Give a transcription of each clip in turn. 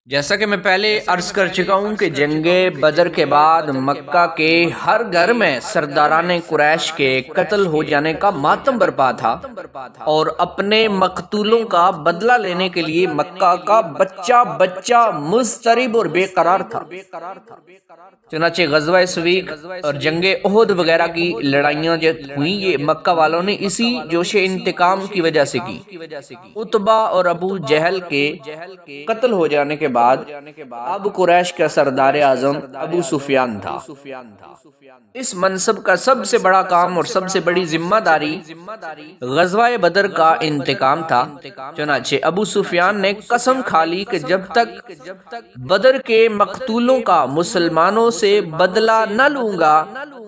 جیسا کہ میں پہلے عرض کر چکا ہوں کہ جنگ بدر کے بعد مکہ کے ہر گھر میں سرداران قریش کے قتل ہو جانے کا ماتم برپا تھا، اور اپنے مقتولوں کا بدلہ لینے کے لیے مکہ کا بچہ بچہ مضطرب اور بے قرار تھا۔ چنانچہ غزوہ سویق اور جنگ احد وغیرہ کی لڑائیاں جو ہوئیں، یہ مکہ والوں نے اسی جوش انتقام کی وجہ سے کی۔ عتبہ اور ابو جہل کے قتل ہو جانے کے بعد اب قریش کا سردار اعظم ابو سفیان تھا۔ اس منصب کا سب سے بڑا کام اور سب سے بڑی ذمہ داری غزوہ بدر کا انتقام تھا۔ چنانچہ ابو سفیان نے قسم کھا لی کہ جب تک بدر کے مقتولوں کا مسلمانوں سے بدلہ نہ لوں گا،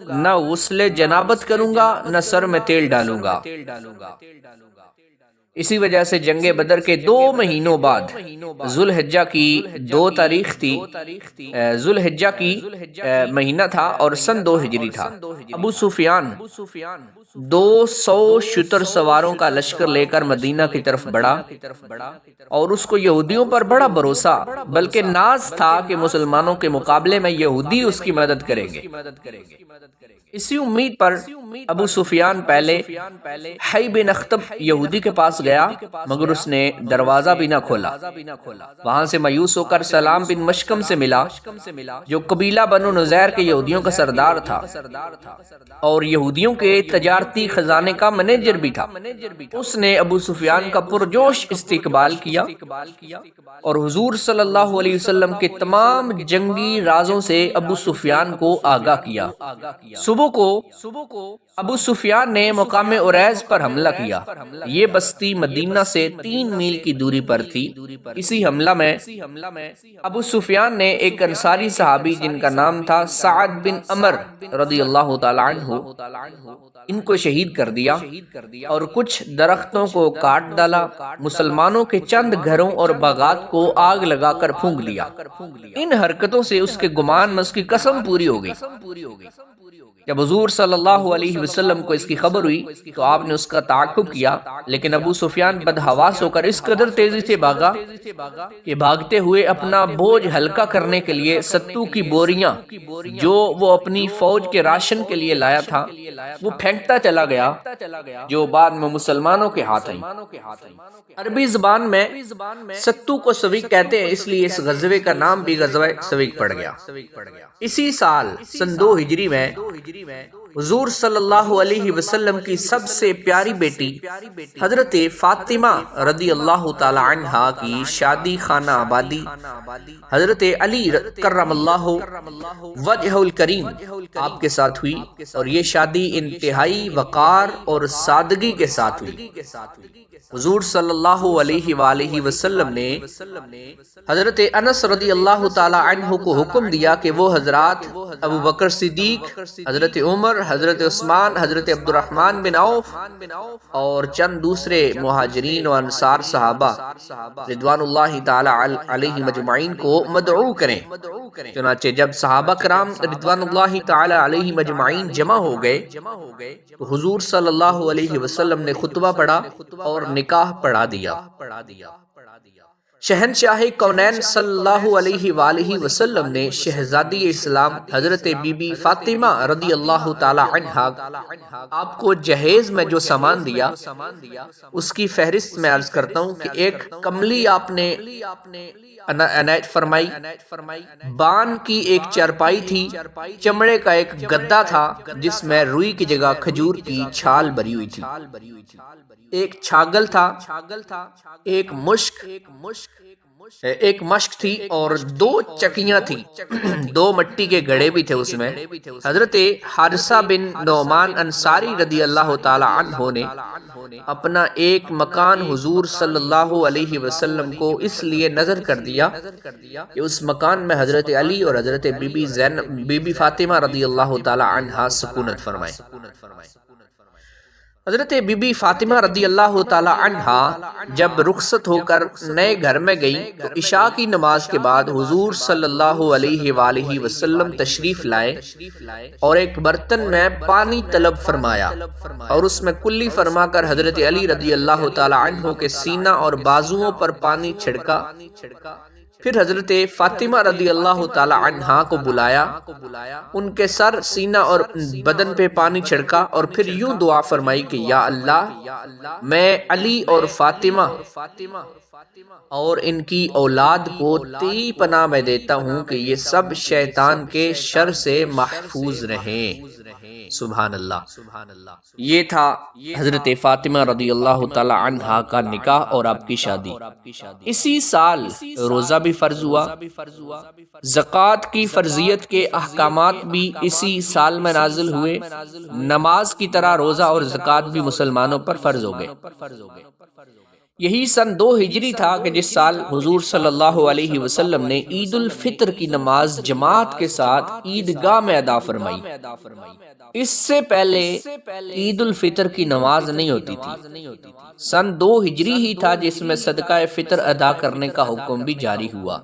نہ غسل جنابت کروں گا، نہ سر میں تیل ڈالوں گا۔ اسی وجہ سے جنگ بدر کے 2 مہینوں بعد ذوالحجہ کی 2 تاریخ تھی، ذوالحجہ کی مہینہ تھا اور سن 2 ہجری تھا۔ ابو سفیان 200 شتر سواروں کا لشکر لے کر مدینہ کی طرف بڑھا، اور اس کو یہودیوں پر بڑا بھروسہ بلکہ ناز تھا کہ مسلمانوں کے مقابلے میں یہودی اس کی مدد کریں گے۔ اسی امید پر ابو سفیان پہلے حی بن اخطب یہودی کے پاس گیا، مگر اس نے دروازہ بھی نہ کھولا۔ وہاں سے مایوس ہو کر سلام بن مشکم سے ملا، جو قبیلہ بنو نذیر کے یہودیوں کا سردار تھا اور یہودیوں کے تجارتی خزانے کا منیجر بھی تھا۔ اس نے ابو سفیان کا پرجوش استقبال کیا اور حضور صلی اللہ علیہ وسلم کے تمام جنگی رازوں سے ابو سفیان کو آگاہ کیا۔ صبح کو ابو سفیان نے مقام عریض پر حملہ کیا۔ یہ بستی مدینہ سے 3 میل کی دوری پر تھی۔ اسی حملہ میں ابو سفیان نے ایک انصاری صحابی جن کا نام تھا سعد بن عمر رضی اللہ تعالی عنہ، ان کو شہید کر دیا اور کچھ درختوں کو کاٹ ڈالا۔ مسلمانوں کے چند گھروں اور باغات کو آگ لگا کر پھونک لیا۔ ان حرکتوں سے اس کے گمان میں اس کی قسم پوری ہو گئی۔ جب حضور صلی اللہ علیہ وسلم کو اس کی خبر ہوئی تو آپ نے اس کا تعاقب کیا، لیکن ابو سفیان بدحواس ہو کر اس قدر تیزی سے بھاگا کہ بھاگتے ہوئے اپنا بوجھ ہلکا کرنے کے لیے ستو کی بوریاں جو وہ اپنی فوج کے راشن کے لیے لایا تھا وہ پھینکتا چلا گیا، جو بعد میں مسلمانوں کے ہاتھ آئی۔ عربی زبان میں ستو کو سویق کہتے ہیں، اس لیے اس غزوے کا نام بھی غزوہ سویق پڑ گیا۔ اسی سال سن 2 ہجری میں حضور صلی اللہ علیہ وسلم کی سب سے پیاری بیٹی حضرت فاطمہ رضی اللہ تعالی عنہا کی شادی خانہ آبادی حضرت علی کرم اللہ وجہہ الکریم آپ کے ساتھ ہوئی، اور یہ شادی انتہائی وقار اور سادگی کے ساتھ ہوئی۔ حضور صلی اللہ علیہ وآلہ وسلم نے حضرت انس رضی اللہ تعالی عنہ کو حکم دیا کہ وہ حضرات ابو بکر صدیق، حضرت عمر، حضرت عثمان، حضرت عبد الرحمن بن عوف اور چند دوسرے مہاجرین و انصار صحابہ رضوان اللہ تعالی علیہ مجمعین کو مدعو کریں۔ چنانچہ جب صحابہ کرام رضوان اللہ تعالی علیہ مجمعین جمع ہو گئے تو حضور صلی اللہ علیہ وسلم نے خطبہ پڑھا اور نکاح پڑھا دیا۔ شہنشاہ کونین صلی اللہ علیہ وآلہ وسلم نے شہزادی اسلام حضرت بی بی فاطمہ رضی اللہ تعالی عنہا آپ کو جہیز میں جو سامان دیا اس کی فہرست میں عرض کرتا ہوں کہ ایک کملی آپ نے عنایت فرمائی، بان کی ایک چارپائی تھی، چمڑے کا ایک گدا تھا جس میں روئی کی جگہ کھجور کی چھال بری ہوئی تھی، ایک چھاگل تھا، ایک مشک تھی اور 2 چکیاں تھیں، 2 مٹی کے گھڑے بھی تھے اس میں۔ حضرت حارثہ بن نعمان انصاری رضی اللہ تعالی عنہ نے اپنا ایک مکان حضور صلی اللہ علیہ وسلم کو اس لیے نظر کر دیا کہ اس مکان میں حضرت علی اور حضرت بی بی فاطمہ رضی اللہ تعالی عنہا سکونت فرمائے۔ حضرت بی بی فاطمہ رضی اللہ تعالی عنہا جب رخصت ہو کر نئے گھر میں گئی تو عشاء کی نماز کے بعد حضور صلی اللہ علیہ وآلہ وسلم تشریف لائے اور ایک برتن میں پانی طلب فرمایا اور اس میں کلی فرما کر حضرت علی رضی اللہ تعالی عنہ کے سینہ اور بازوؤں پر پانی چھڑکا، پھر حضرت فاطمہ رضی اللہ تعالی عنہا کو بلایا، ان کے سر، سینہ اور بدن پہ پانی چھڑکا اور پھر یوں دعا فرمائی کہ یا اللہ میں علی اور فاطمہ اور ان کی اولاد کو تیری پناہ میں دیتا ہوں کہ یہ سب شیطان کے شر سے محفوظ رہیں۔ سبحان اللہ۔ یہ تھا حضرت فاطمہ رضی اللہ تعالی عنہا کا نکاح اور آپ کی شادی۔ اسی سال روزہ بھی فرض ہوا، زکوٰۃ کی فرضیت کے احکامات بھی اسی سال میں نازل ہوئے، نماز کی طرح روزہ اور زکوٰۃ بھی مسلمانوں پر فرض ہو گئے۔ یہی سن 2 ہجری تھا کہ جس سال حضور صلی اللہ علیہ وسلم نے عید الفطر کی نماز جماعت کے ساتھ عیدگاہ میں ادا فرمائی۔ اس سے پہلے عید الفطر کی نماز نہیں ہوتی تھی۔ سن 2 ہجری ہی تھا جس میں صدقہ فطر ادا کرنے کا حکم بھی جاری ہوا،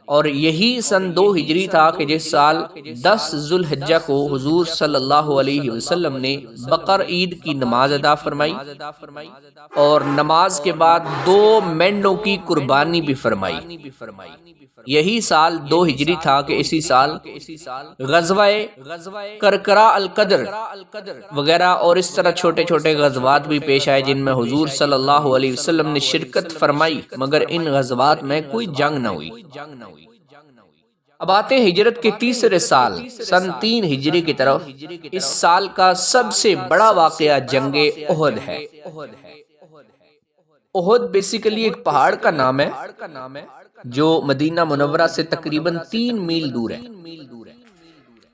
اور یہی سن 2 ہجری تھا کہ جس سال 10 ذو الحجہ کو حضور صلی اللہ علیہ وسلم نے بقر عید کی نماز ادا فرمائی اور نماز کے بعد 2 مینڈوں کی قربانی بھی فرمائی۔ یہی سال 2 ہجری تھا کہ اسی سال غزوہ کرکرا القدر وغیرہ اور اس طرح چھوٹے چھوٹے غزوات بھی پیش آئے جن میں حضور صلی اللہ علیہ وسلم نے شرکت فرمائی، مگر ان غزوات میں کوئی جنگ نہ ہوئی۔ اب آتے ہیں ہجرت کے تیسرے سال سن 3 ہجری کی طرف۔ اس سال کا سب سے بڑا واقعہ جنگ احد ہے۔ احد بیسیکلی ایک پہاڑ کا نام ہے جو مدینہ منورہ سے تقریباً 3 میل دور ہے۔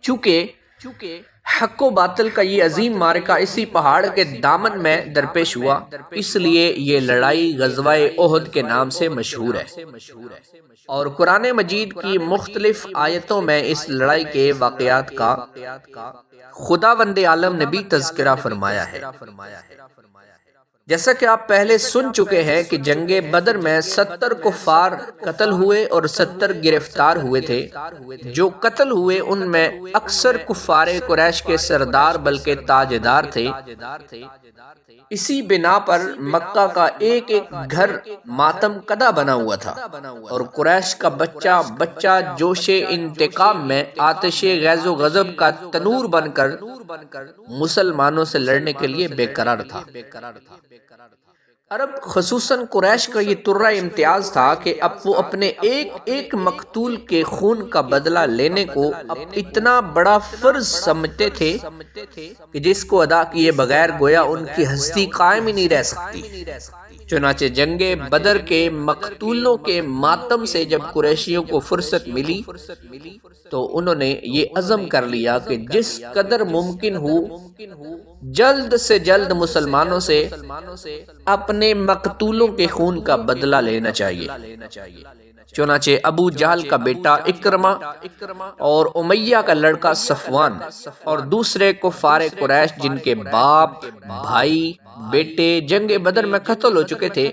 چونکہ حق و باطل کا یہ عظیم معرکہ اسی پہاڑ کے دامن میں درپیش ہوا، اس لیے یہ لڑائی غزوہ احد کے نام سے مشہور ہے، اور قرآن مجید کی مختلف آیتوں میں اس لڑائی کے واقعات کا خداوند عالم نے بھی تذکرہ فرمایا ہے۔ جیسا کہ آپ پہلے سن چکے ہیں کہ جنگ بدر میں 70 کفار قتل ہوئے اور 70 گرفتار ہوئے تھے۔ جو قتل ہوئے ان میں اکثر کفار قریش کے سردار بلکہ تاجدار تھے۔ اسی بنا پر مکہ کا ایک ایک گھر ماتم کدہ بنا ہوا تھا، اور قریش کا بچہ بچہ جوش انتقام میں آتش غیظ و غضب کا تنور بن کر مسلمانوں سے لڑنے کے لیے بے قرار تھا۔ عرب خصوصاً قریش کا یہ ترہ امتیاز تھا کہ اب وہ اپنے ایک ایک مقتول کے خون کا بدلہ لینے کو اب اتنا بڑا فرض سمجھتے تھے کہ جس کو ادا کیے بغیر گویا ان کی ہستی قائم ہی نہیں رہ سکتی۔ چنانچہ جنگ بدر کے مقتولوں کے ماتم سے جب قریشیوں کو فرصت ملی تو انہوں نے یہ عزم کر لیا کہ جس قدر ممکن ہو جلد سے جلد مسلمانوں سے اپنے مقتولوں کے خون کا بدلہ لینا چاہیے۔ چنانچہ ابو جہل کا بیٹا اکرمہ اور امیہ کا لڑکا صفوان اور دوسرے کفار قریش جن کے باپ، بھائی، بیٹے جنگ بدر میں قتل ہو چکے تھے،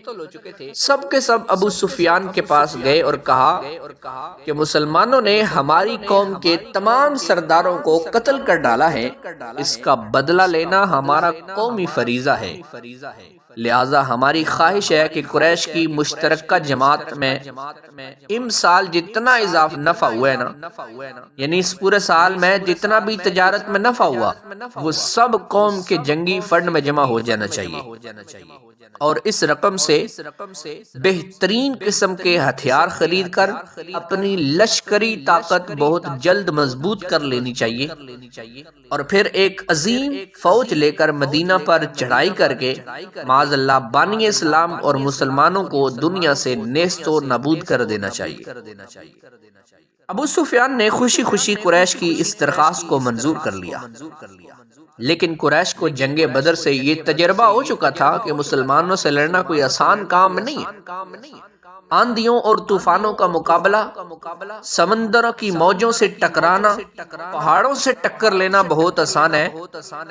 سب کے سب ابو سفیان کے پاس گئے اور کہا کہ مسلمانوں نے ہماری قوم کے تمام سرداروں کو قتل کر ڈالا ہے، اس کا بدلہ لینا ہمارا قومی فریضہ ہے، لہذا ہماری خواہش ہے کہ قریش کی مشترکہ جماعت میں سال جتنا اضافہ نفع ہوا ہے نا، یعنی اس پورے سال میں جتنا بھی تجارت میں نفع ہوا وہ سب قوم کے جنگی فنڈ میں جمع ہو جانا چاہیے، اور اس رقم سے بہترین قسم کے ہتھیار خرید کر اپنی لشکری طاقت بہت جلد مضبوط کر لینی چاہیے، اور پھر ایک عظیم فوج لے کر مدینہ پر چڑھائی کر کے معاذ اللہ بانی اسلام اور مسلمانوں کو دنیا سے نیست و نابود کر دینا چاہیے۔ ابو سفیان نے خوشی خوشی قریش کی اس درخواست کو منظور کر لیا، لیکن قریش کو جنگ بدر سے یہ تجربہ ہو چکا تھا کہ مسلمانوں سے لڑنا کوئی آسان کام نہیں ہے۔ آندھیوں اور طوفانوں کا مقابلہ، سمندروں کی موجوں سے ٹکرانا، پہاڑوں سے ٹکر لینا بہت آسان ہے،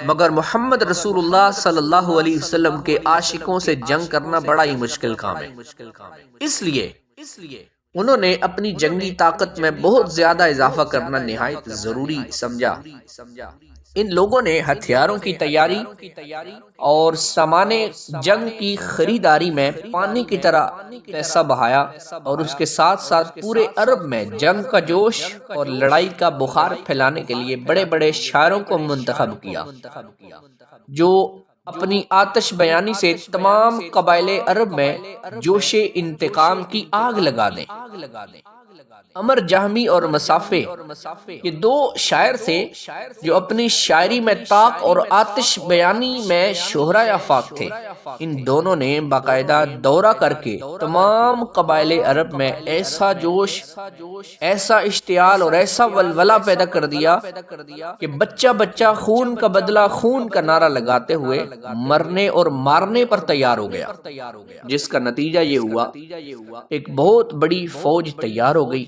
مگر محمد رسول اللہ صلی اللہ علیہ وسلم کے عاشقوں سے جنگ کرنا بڑا ہی مشکل کام ہے۔ اس لیے انہوں نے اپنی جنگی طاقت میں بہت زیادہ اضافہ کرنا نہایت ضروری سمجھا۔ ان لوگوں نے ہتھیاروں کی تیاری اور سامان جنگ کی خریداری میں پانی کی طرح پیسہ بہایا، اور اس کے ساتھ ساتھ پورے عرب میں جنگ کا جوش اور لڑائی کا بخار پھیلانے کے لیے بڑے بڑے شاعروں کو منتخب کیا، جو اپنی آتش بیانی سے تمام قبائل عرب میں جوش انتقام کی آگ لگا دیں۔ عمر جہمی اور مصافے یہ دو شاعر تھے جو اپنی شاعری میں طاق اور آتش بیانی میں شہرہ آفاق تھے۔ ان دونوں نے باقاعدہ دورہ کر کے تمام قبائل عرب میں ایسا جوش، ایسا اشتعال اور ایسا ولولہ پیدا کر دیا کہ بچہ بچہ خون کا بدلہ خون کا نعرہ لگاتے ہوئے مرنے اور مارنے پر تیار ہو گیا، جس کا نتیجہ یہ ہوا ایک بہت بڑی فوج تیار ہو گئی۔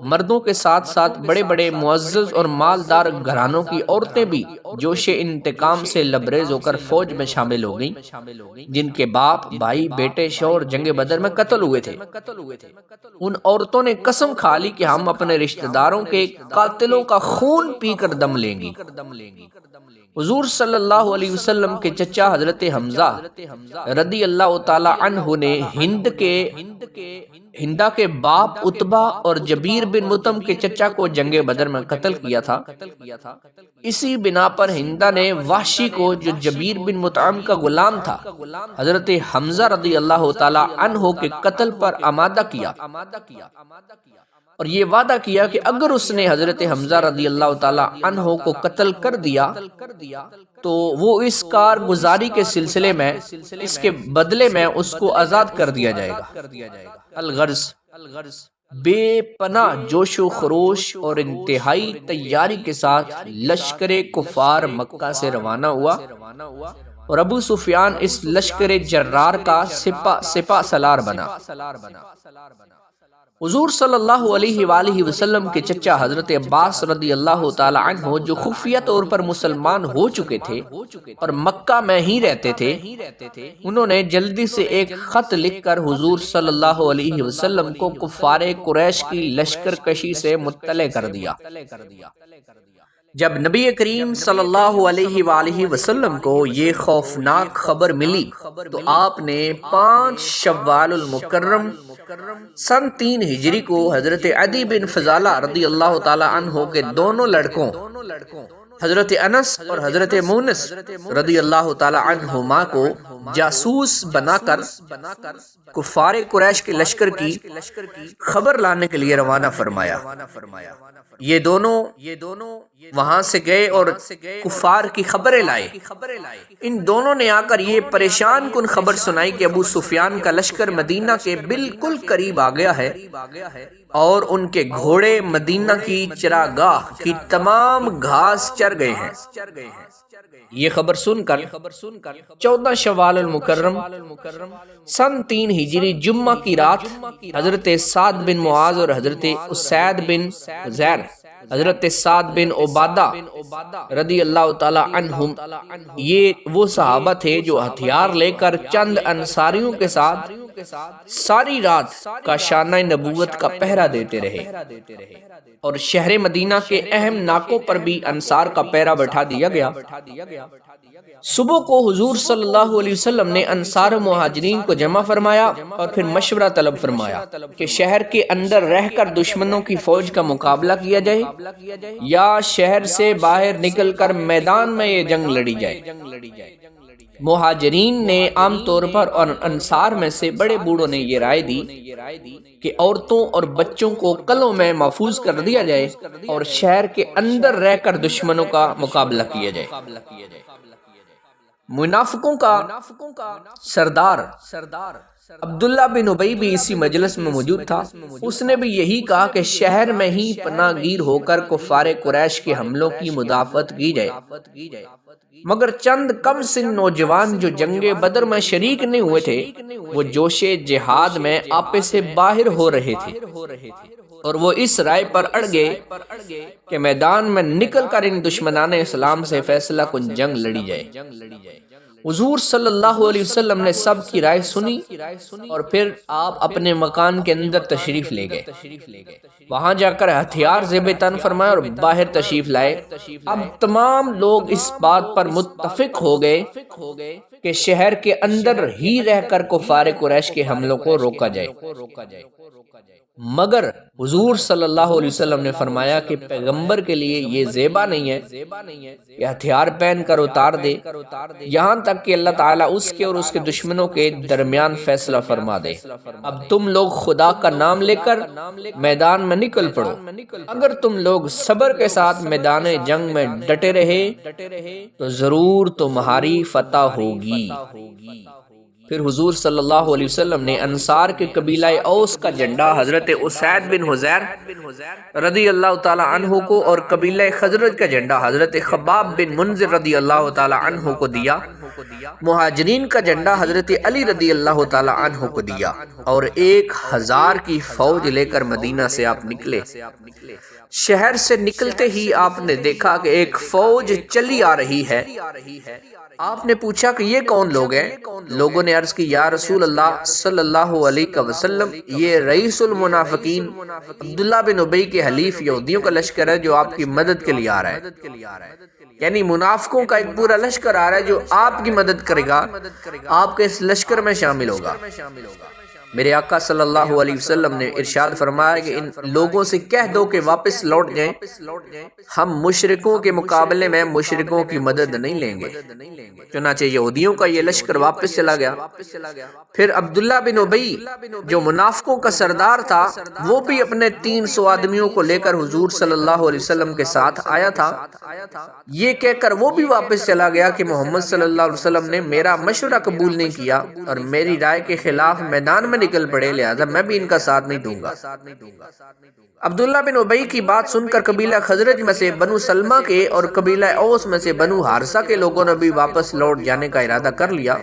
مردوں کے ساتھ ساتھ بڑے بڑے معزز اور مالدار گھرانوں کی عورتیں بھی جوش انتقام سے لبریز ہو کر فوج میں شامل ہو گئیں، جن کے باپ، بھائی، بیٹے، شوہر جنگ بدر میں قتل ہوئے تھے۔ ان عورتوں نے قسم کھا لی کہ ہم اپنے رشتہ داروں کے قاتلوں کا خون پی کر دم لیں گی۔ حضور صلی اللہ علیہ وسلم کے چچا حضرت حمزہ رضی اللہ تعالی عنہ نے ہندا کے باپ عتبہ اور جبیر بن مطعم کے چچا کو جنگ بدر میں قتل کیا تھا۔ اسی بنا پر ہندا نے وحشی کو، جو جبیر بن مطعم کا غلام تھا، حضرت حمزہ رضی اللہ تعالی عنہ کے قتل پر آمادہ کیا، اور یہ وعدہ کیا کہ اگر اس نے حضرت حمزہ رضی اللہ تعالی عنہ کو قتل کر دیا تو وہ اس کارگزاری کے سلسلے میں، اس کے بدلے میں اس کو آزاد کر دیا جائے گا۔ الغرض بے پناہ جوش و خروش اور انتہائی تیاری کے ساتھ لشکر کفار مکہ سے روانہ ہوا، اور ابو سفیان اس لشکر جرار کا سپہ سالار بنا۔ حضور صلی اللہ علیہ وآلہ وسلم کے چچا حضرت عباس رضی اللہ تعالی عنہ، جو خفیہ طور پر مسلمان ہو چکے تھے اور مکہ میں ہی رہتے تھے، انہوں نے جلدی سے ایک خط لکھ کر حضور صلی اللہ علیہ وسلم کو کفار قریش کی لشکر کشی سے مطلع کر دیا۔ جب نبی کریم صلی اللہ علیہ وآلہ وسلم کو یہ خوفناک خبر ملی تو آپ نے 5 شوال المکرم سن 3 ہجری کو حضرت عدی بن فضالہ رضی اللہ تعالی عنہ کے دونوں لڑکوں حضرت انس اور حضرت مونس رضی اللہ تعالی عنہما کو جاسوس بنا کر کفار قریش کے لشکر کی خبر لانے کے لیے روانہ فرمایا۔ یہ دونوں وہاں سے گئے اور کفار کی خبریں لائے۔ ان دونوں نے آ کر یہ پریشان کن خبر سنائی کہ ابو سفیان کا لشکر مدینہ کے بالکل قریب آ گیا ہے، اور ان کے گھوڑے مدینہ کی چراگاہ کی تمام گھاس چر گئے ہیں۔ یہ خبر سن کر 14 شوال المکرم سن 3 ہجری جمعہ کی رات حضرت سعد بن معاذ اور حضرت اسید بن زیر، حضرت سعد بن عبادہ رضی اللہ تعالی عنہم، یہ وہ صحابہ تھے جو ہتھیار لے کر چند انصاریوں کے ساتھ ساری رات کاشانہ نبوت کا پہرا دیتے رہے، اور شہر مدینہ کے اہم ناکوں پر بھی انصار کا پہرا بٹھا دیا گیا۔ صبح کو حضور صلی اللہ علیہ وسلم نے انصار و مہاجرین کو جمع فرمایا اور پھر مشورہ طلب فرمایا کہ شہر کے اندر رہ کر دشمنوں کی فوج کا مقابلہ کیا جائے یا شہر سے باہر نکل کر میدان میں یہ جنگ لڑی جائے۔ مہاجرین نے عام طور پر اور انصار میں سے بڑے بوڑھوں نے یہ رائے دی کہ عورتوں اور بچوں کو قلعوں میں محفوظ کر دیا جائے اور شہر کے اندر رہ کر دشمنوں کا مقابلہ کیا جائے۔ منافقوں کا سردار عبداللہ بن ابی بھی اسی مجلس میں موجود تھا۔ اس نے بھی یہی کہا کہ شہر میں ہی پناہ گیر ہو کر کفار قریش کے حملوں کی مدافعت کی جائے، مگر چند کم سن نوجوان جو جنگ بدر میں شریک نہیں ہوئے تھے، وہ جوش جہاد میں آپے سے باہر ہو رہے تھے، اور وہ اس رائے پر اڑ گئے کہ میدان میں نکل کر ان دشمنان اسلام سے فیصلہ کن جنگ لڑی جائے۔ حضور صلی اللہ علیہ وسلم نے سب کی رائے سنی اور پھر آپ اپنے مکان کے اندر تشریف لے گئے۔ وہاں جا کر ہتھیار ذیب تن فرمائے اور باہر تشریف لائے۔ اب تمام لوگ اس بات پر متفق ہو گئے کہ شہر کے اندر ہی رہ کر کفار قریش کے حملوں کو روکا جائے، مگر حضور صلی اللہ علیہ وسلم نے فرمایا کہ پیغمبر کے لیے یہ زیبا نہیں ہے کہ ہتھیار پہن کر اتار دے یہاں تک کہ اللہ تعالیٰ اس کے اور اس کے دشمنوں کے درمیان فیصلہ فرما دے۔ اب تم لوگ خدا کا نام لے کر میدان میں نکل پڑو، اگر تم لوگ صبر کے ساتھ میدان جنگ میں ڈٹے رہے تو ضرور تمہاری فتح ہوگی۔ پھر حضور صلی اللہ علیہ وسلم نے انصار کے قبیلہ اوس کا جھنڈا حضرت اسید بن حذیر رضی اللہ تعالی عنہ کو اور قبیلہ خزرج کا جھنڈا حضرت خباب بن منذر رضی اللہ تعالی عنہ کو دیا۔ مہاجرین کا جھنڈا حضرت علی رضی اللہ تعالی عنہ کو دیا اور 1000 کی فوج لے کر مدینہ سے آپ نکلے۔ شہر سے نکلتے ہی آپ نے دیکھا کہ ایک فوج چلی آ رہی ہے۔ آپ نے پوچھا کہ یہ کون لوگ ہیں؟ لوگوں نے عرض کی یا رسول اللہ صلی اللہ علیہ وسلم، یہ رئیس المنافقین عبداللہ بن ابی کے حلیف یہودیوں کا لشکر ہے جو آپ کی مدد کے لیے آ رہا ہے۔ یعنی منافقوں کا ایک پورا لشکر آ رہا ہے جو آپ کی مدد کرے گا، آپ کے اس لشکر میں شامل ہوگا۔ میرے آقا صلی اللہ علیہ وسلم نے ارشاد فرمایا کہ ان لوگوں سے کہہ دو کہ واپس لوٹ جائیں، ہم مشرکوں کے مقابلے میں مشرکوں کی مدد نہیں لیں گے۔ چنانچہ یہودیوں کا یہ لشکر واپس چلا گیا۔ پھر عبداللہ بن ابی جو منافقوں کا سردار تھا وہ بھی اپنے 300 آدمیوں کو لے کر حضور صلی اللہ علیہ وسلم کے ساتھ آیا تھا۔ یہ کہہ کر وہ بھی واپس چلا گیا کہ محمد صلی اللہ علیہ وسلم نے میرا مشورہ قبول نہیں کیا اور میری رائے کے خلاف میدان میں نکل پڑے، لہذا میں بھی ان کا ساتھ نہیں دوں گا۔ عبداللہ بن ابی کی بات سن کر قبیلہ خزرج میں سے بنو سلمہ کے اور قبیلہ اوس میں سے بنو حارثہ کے لوگوں نے بھی واپس لوٹ جانے کا ارادہ کر لیا،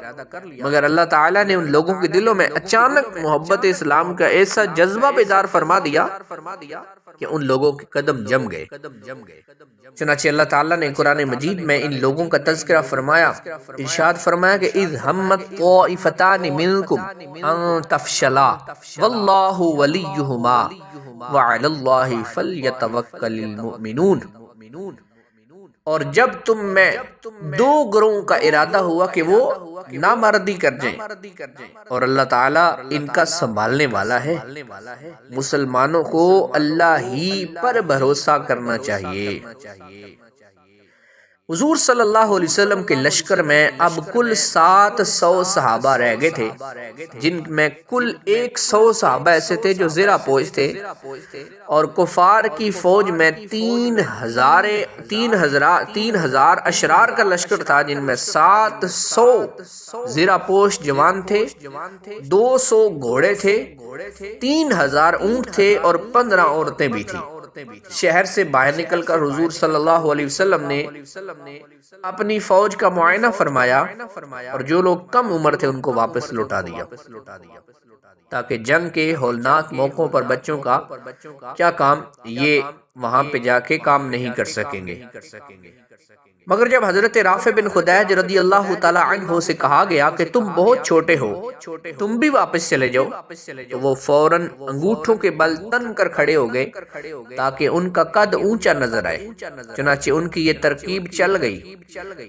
مگر اللہ تعالیٰ نے ان لوگوں کے دلوں میں اچانک محبت اسلام کا ایسا جذبہ بیدار فرما دیا کہ ان لوگوں کے قدم جم گئے۔ چنانچہ اللہ تعالیٰ نے قرآن مجید میں ان لوگوں کا تذکرہ فرمایا، ارشاد فرمایا کہ اذ ہمت طائفتان منکم ان تفشلا واللہ ولیہما وعلی اللہ فلیتوکل المؤمنون۔ اور جب تم میں 2 گروہوں کا ارادہ ہوا کہ وہ نامردی کر جائیں اور اللہ تعالیٰ ان کا سنبھالنے والا ہے، مسلمانوں کو اللہ ہی پر بھروسہ کرنا چاہیے۔ حضور صلی اللہ علیہ وسلم کے لشکر میں اب کل 700 صحابہ رہ گئے تھے، جن میں کل 100 صحابہ ایسے تھے جو زرہ پوش تھے، اور کفار کی فوج میں 3000 اشرار کا لشکر تھا، جن میں 700 زرہ پوش جوان تھے، 200 گھوڑے تھے، 3000 اونٹ تھے اور 15 عورتیں بھی تھیں۔ شہر سے باہر نکل کر حضور صلی اللہ علیہ وسلم نے اپنی فوج کا معائنہ فرمایا اور جو لوگ کم عمر تھے ان کو واپس لوٹا دیا، تاکہ جنگ کے ہولناک موقعوں پر بچوں کا کیا کام یہ وہاں پہ جا کے کام نہیں کر سکیں گے۔ مگر جب حضرت رافع بن خدیج رضی اللہ تعالی عنہ سے کہا گیا کہ تم بہت چھوٹے ہو، تم بھی واپس چلے جاؤ، تو وہ فوراً انگوٹھوں کے بل تن کر کھڑے ہو گئے تاکہ ان کا قد اونچا نظر آئے۔ چنانچہ ان کی یہ ترکیب چل گئی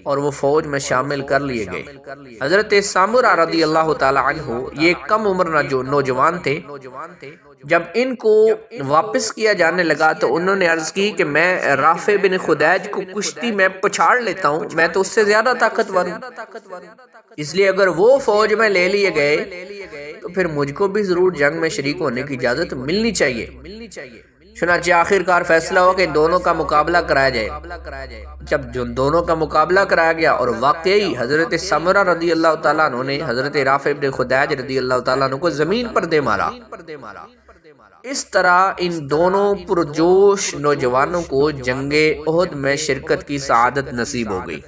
اور وہ فوج میں شامل کر لیے گئے۔ حضرت سامرہ رضی اللہ تعالی عنہ یہ کم عمر نوجوان تھے۔ جب ان کو واپس کیا جانے لگا تو انہوں نے عرض کی کہ میں رافع بن خدیج کو کشتی میں پچھاڑ لیتا ہوں، میں تو اس سے زیادہ طاقتور ہوں، اس لیے اگر وہ فوج میں لے لیے گئے تو پھر مجھ کو بھی ضرور جنگ میں شریک ہونے کی اجازت ملنی چاہیے۔ چنانچہ آخر کار فیصلہ ہوا کہ دونوں کا مقابلہ کرایا جائے۔ جب دونوں کا مقابلہ کرایا گیا اور واقعی حضرت سمرہ رضی اللہ تعالیٰ عنہ نے حضرت رافع بن خدیج رضی اللہ تعالیٰ عنہ کو زمین پر دے مارا۔ اس طرح ان دونوں پرجوش نوجوانوں کو جنگ احد میں شرکت کی سعادت نصیب ہو گئی۔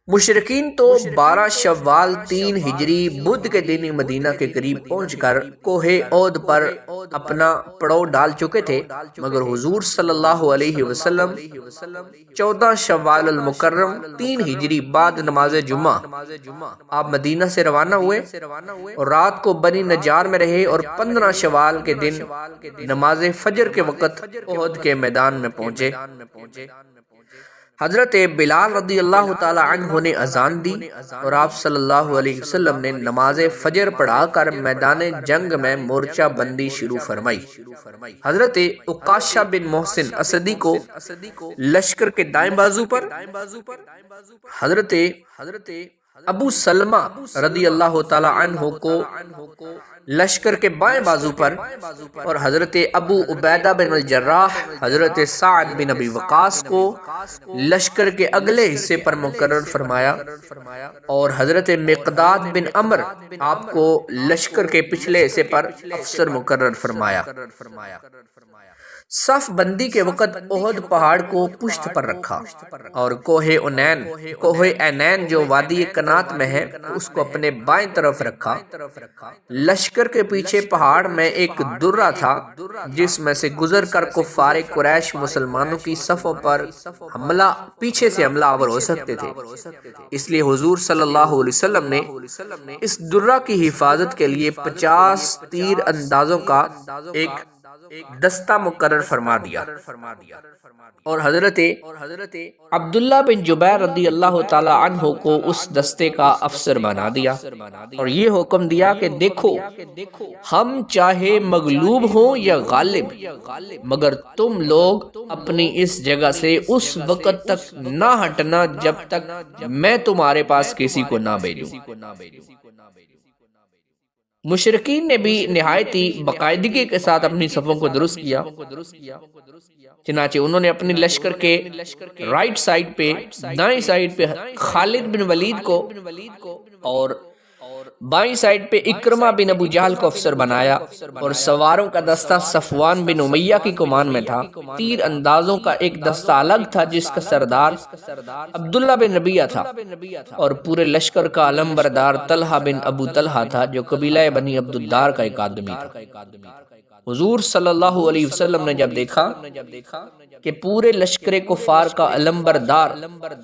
مشرقین تو 12 شوال 3 ہجری بدھ کے دن مدینہ کے قریب پہنچ کر کوہ عود پر اپنا پڑاؤ ڈال چکے تھے، مگر حضور صلی اللہ علیہ وسلم 14 شوال المکرم 3 ہجری بعد نماز جمعہ آپ مدینہ سے روانہ ہوئے اور رات کو بنی نجار میں رہے اور 15 شوال کے دن نماز فجر کے وقت احد کے میدان میں پہنچے۔ حضرت بلال رضی اللہ تعالی عنہ نے اذان دی اور آپ صلی اللہ علیہ وسلم نے نماز فجر پڑھا کر میدان جنگ میں مورچہ بندی شروع فرمائی۔ حضرت عکاشہ بن محسن اسدی کو لشکر کے دائیں بازو پر، حضرت ابو سلمہ رضی اللہ تعالی عنہ کو لشکر کے بائیں بازو پر اور حضرت ابو عبیدہ بن الجراح حضرت سعد بن ابی وقاص کو لشکر کے اگلے حصے پر مقرر فرمایا اور حضرت مقداد بن عمر آپ کو لشکر کے پچھلے حصے پر افسر مقرر فرمایا۔ صف بندی کے وقت احد پہاڑ کو پشت پر رکھا اور کوہ اینین جو وادی کنات میں ہے اس کو اپنے بائیں طرف رکھا۔ لشکر کے پیچھے پہاڑ میں ایک درہ تھا جس میں سے گزر کر کفار قریش مسلمانوں کی صفوں پر پیچھے سے حملہ آور ہو سکتے تھے، اس لیے حضور صلی اللہ علیہ وسلم نے اس درہ کی حفاظت کے لیے 50 تیر اندازوں کا ایک دستہ مقرر فرما دیا اور حضرت عبداللہ بن جبیر رضی اللہ تعالی عنہ کو اس دستے کا افسر بنا دیا اور یہ حکم دیا کہ دیکھو، ہم چاہے مغلوب ہوں یا غالب، مگر تم لوگ اپنی اس جگہ سے اس وقت تک نہ ہٹنا جب تک میں تمہارے پاس کسی کو نہ بھیجوں۔ مشرکین نے بھی نہایت ہی باقاعدگی کے ساتھ اپنی صفوں کو درست کیا، چنانچہ انہوں نے اپنی لشکر کے رائٹ سائیڈ پہ، دائیں سائیڈ پہ خالد بن ولید کو اور بائیں سائیڈ پہ اکرمہ بن ابو جہل کو افسر بنایا اور سواروں کا دستہ صفوان بن امیہ کی کمان میں تھا۔ تیر اندازوں کا ایک دستہ الگ تھا جس کا سردار عبداللہ بن ربیعہ تھا اور پورے لشکر کا علمبردار طلحہ بن ابو طلحہ تھا جو قبیلہ بنی عبد الدار کا ایک آدمی تھا۔ حضور صلی اللہ علیہ وسلم نے جب دیکھا کہ پورے لشکر کفار کا علمبردار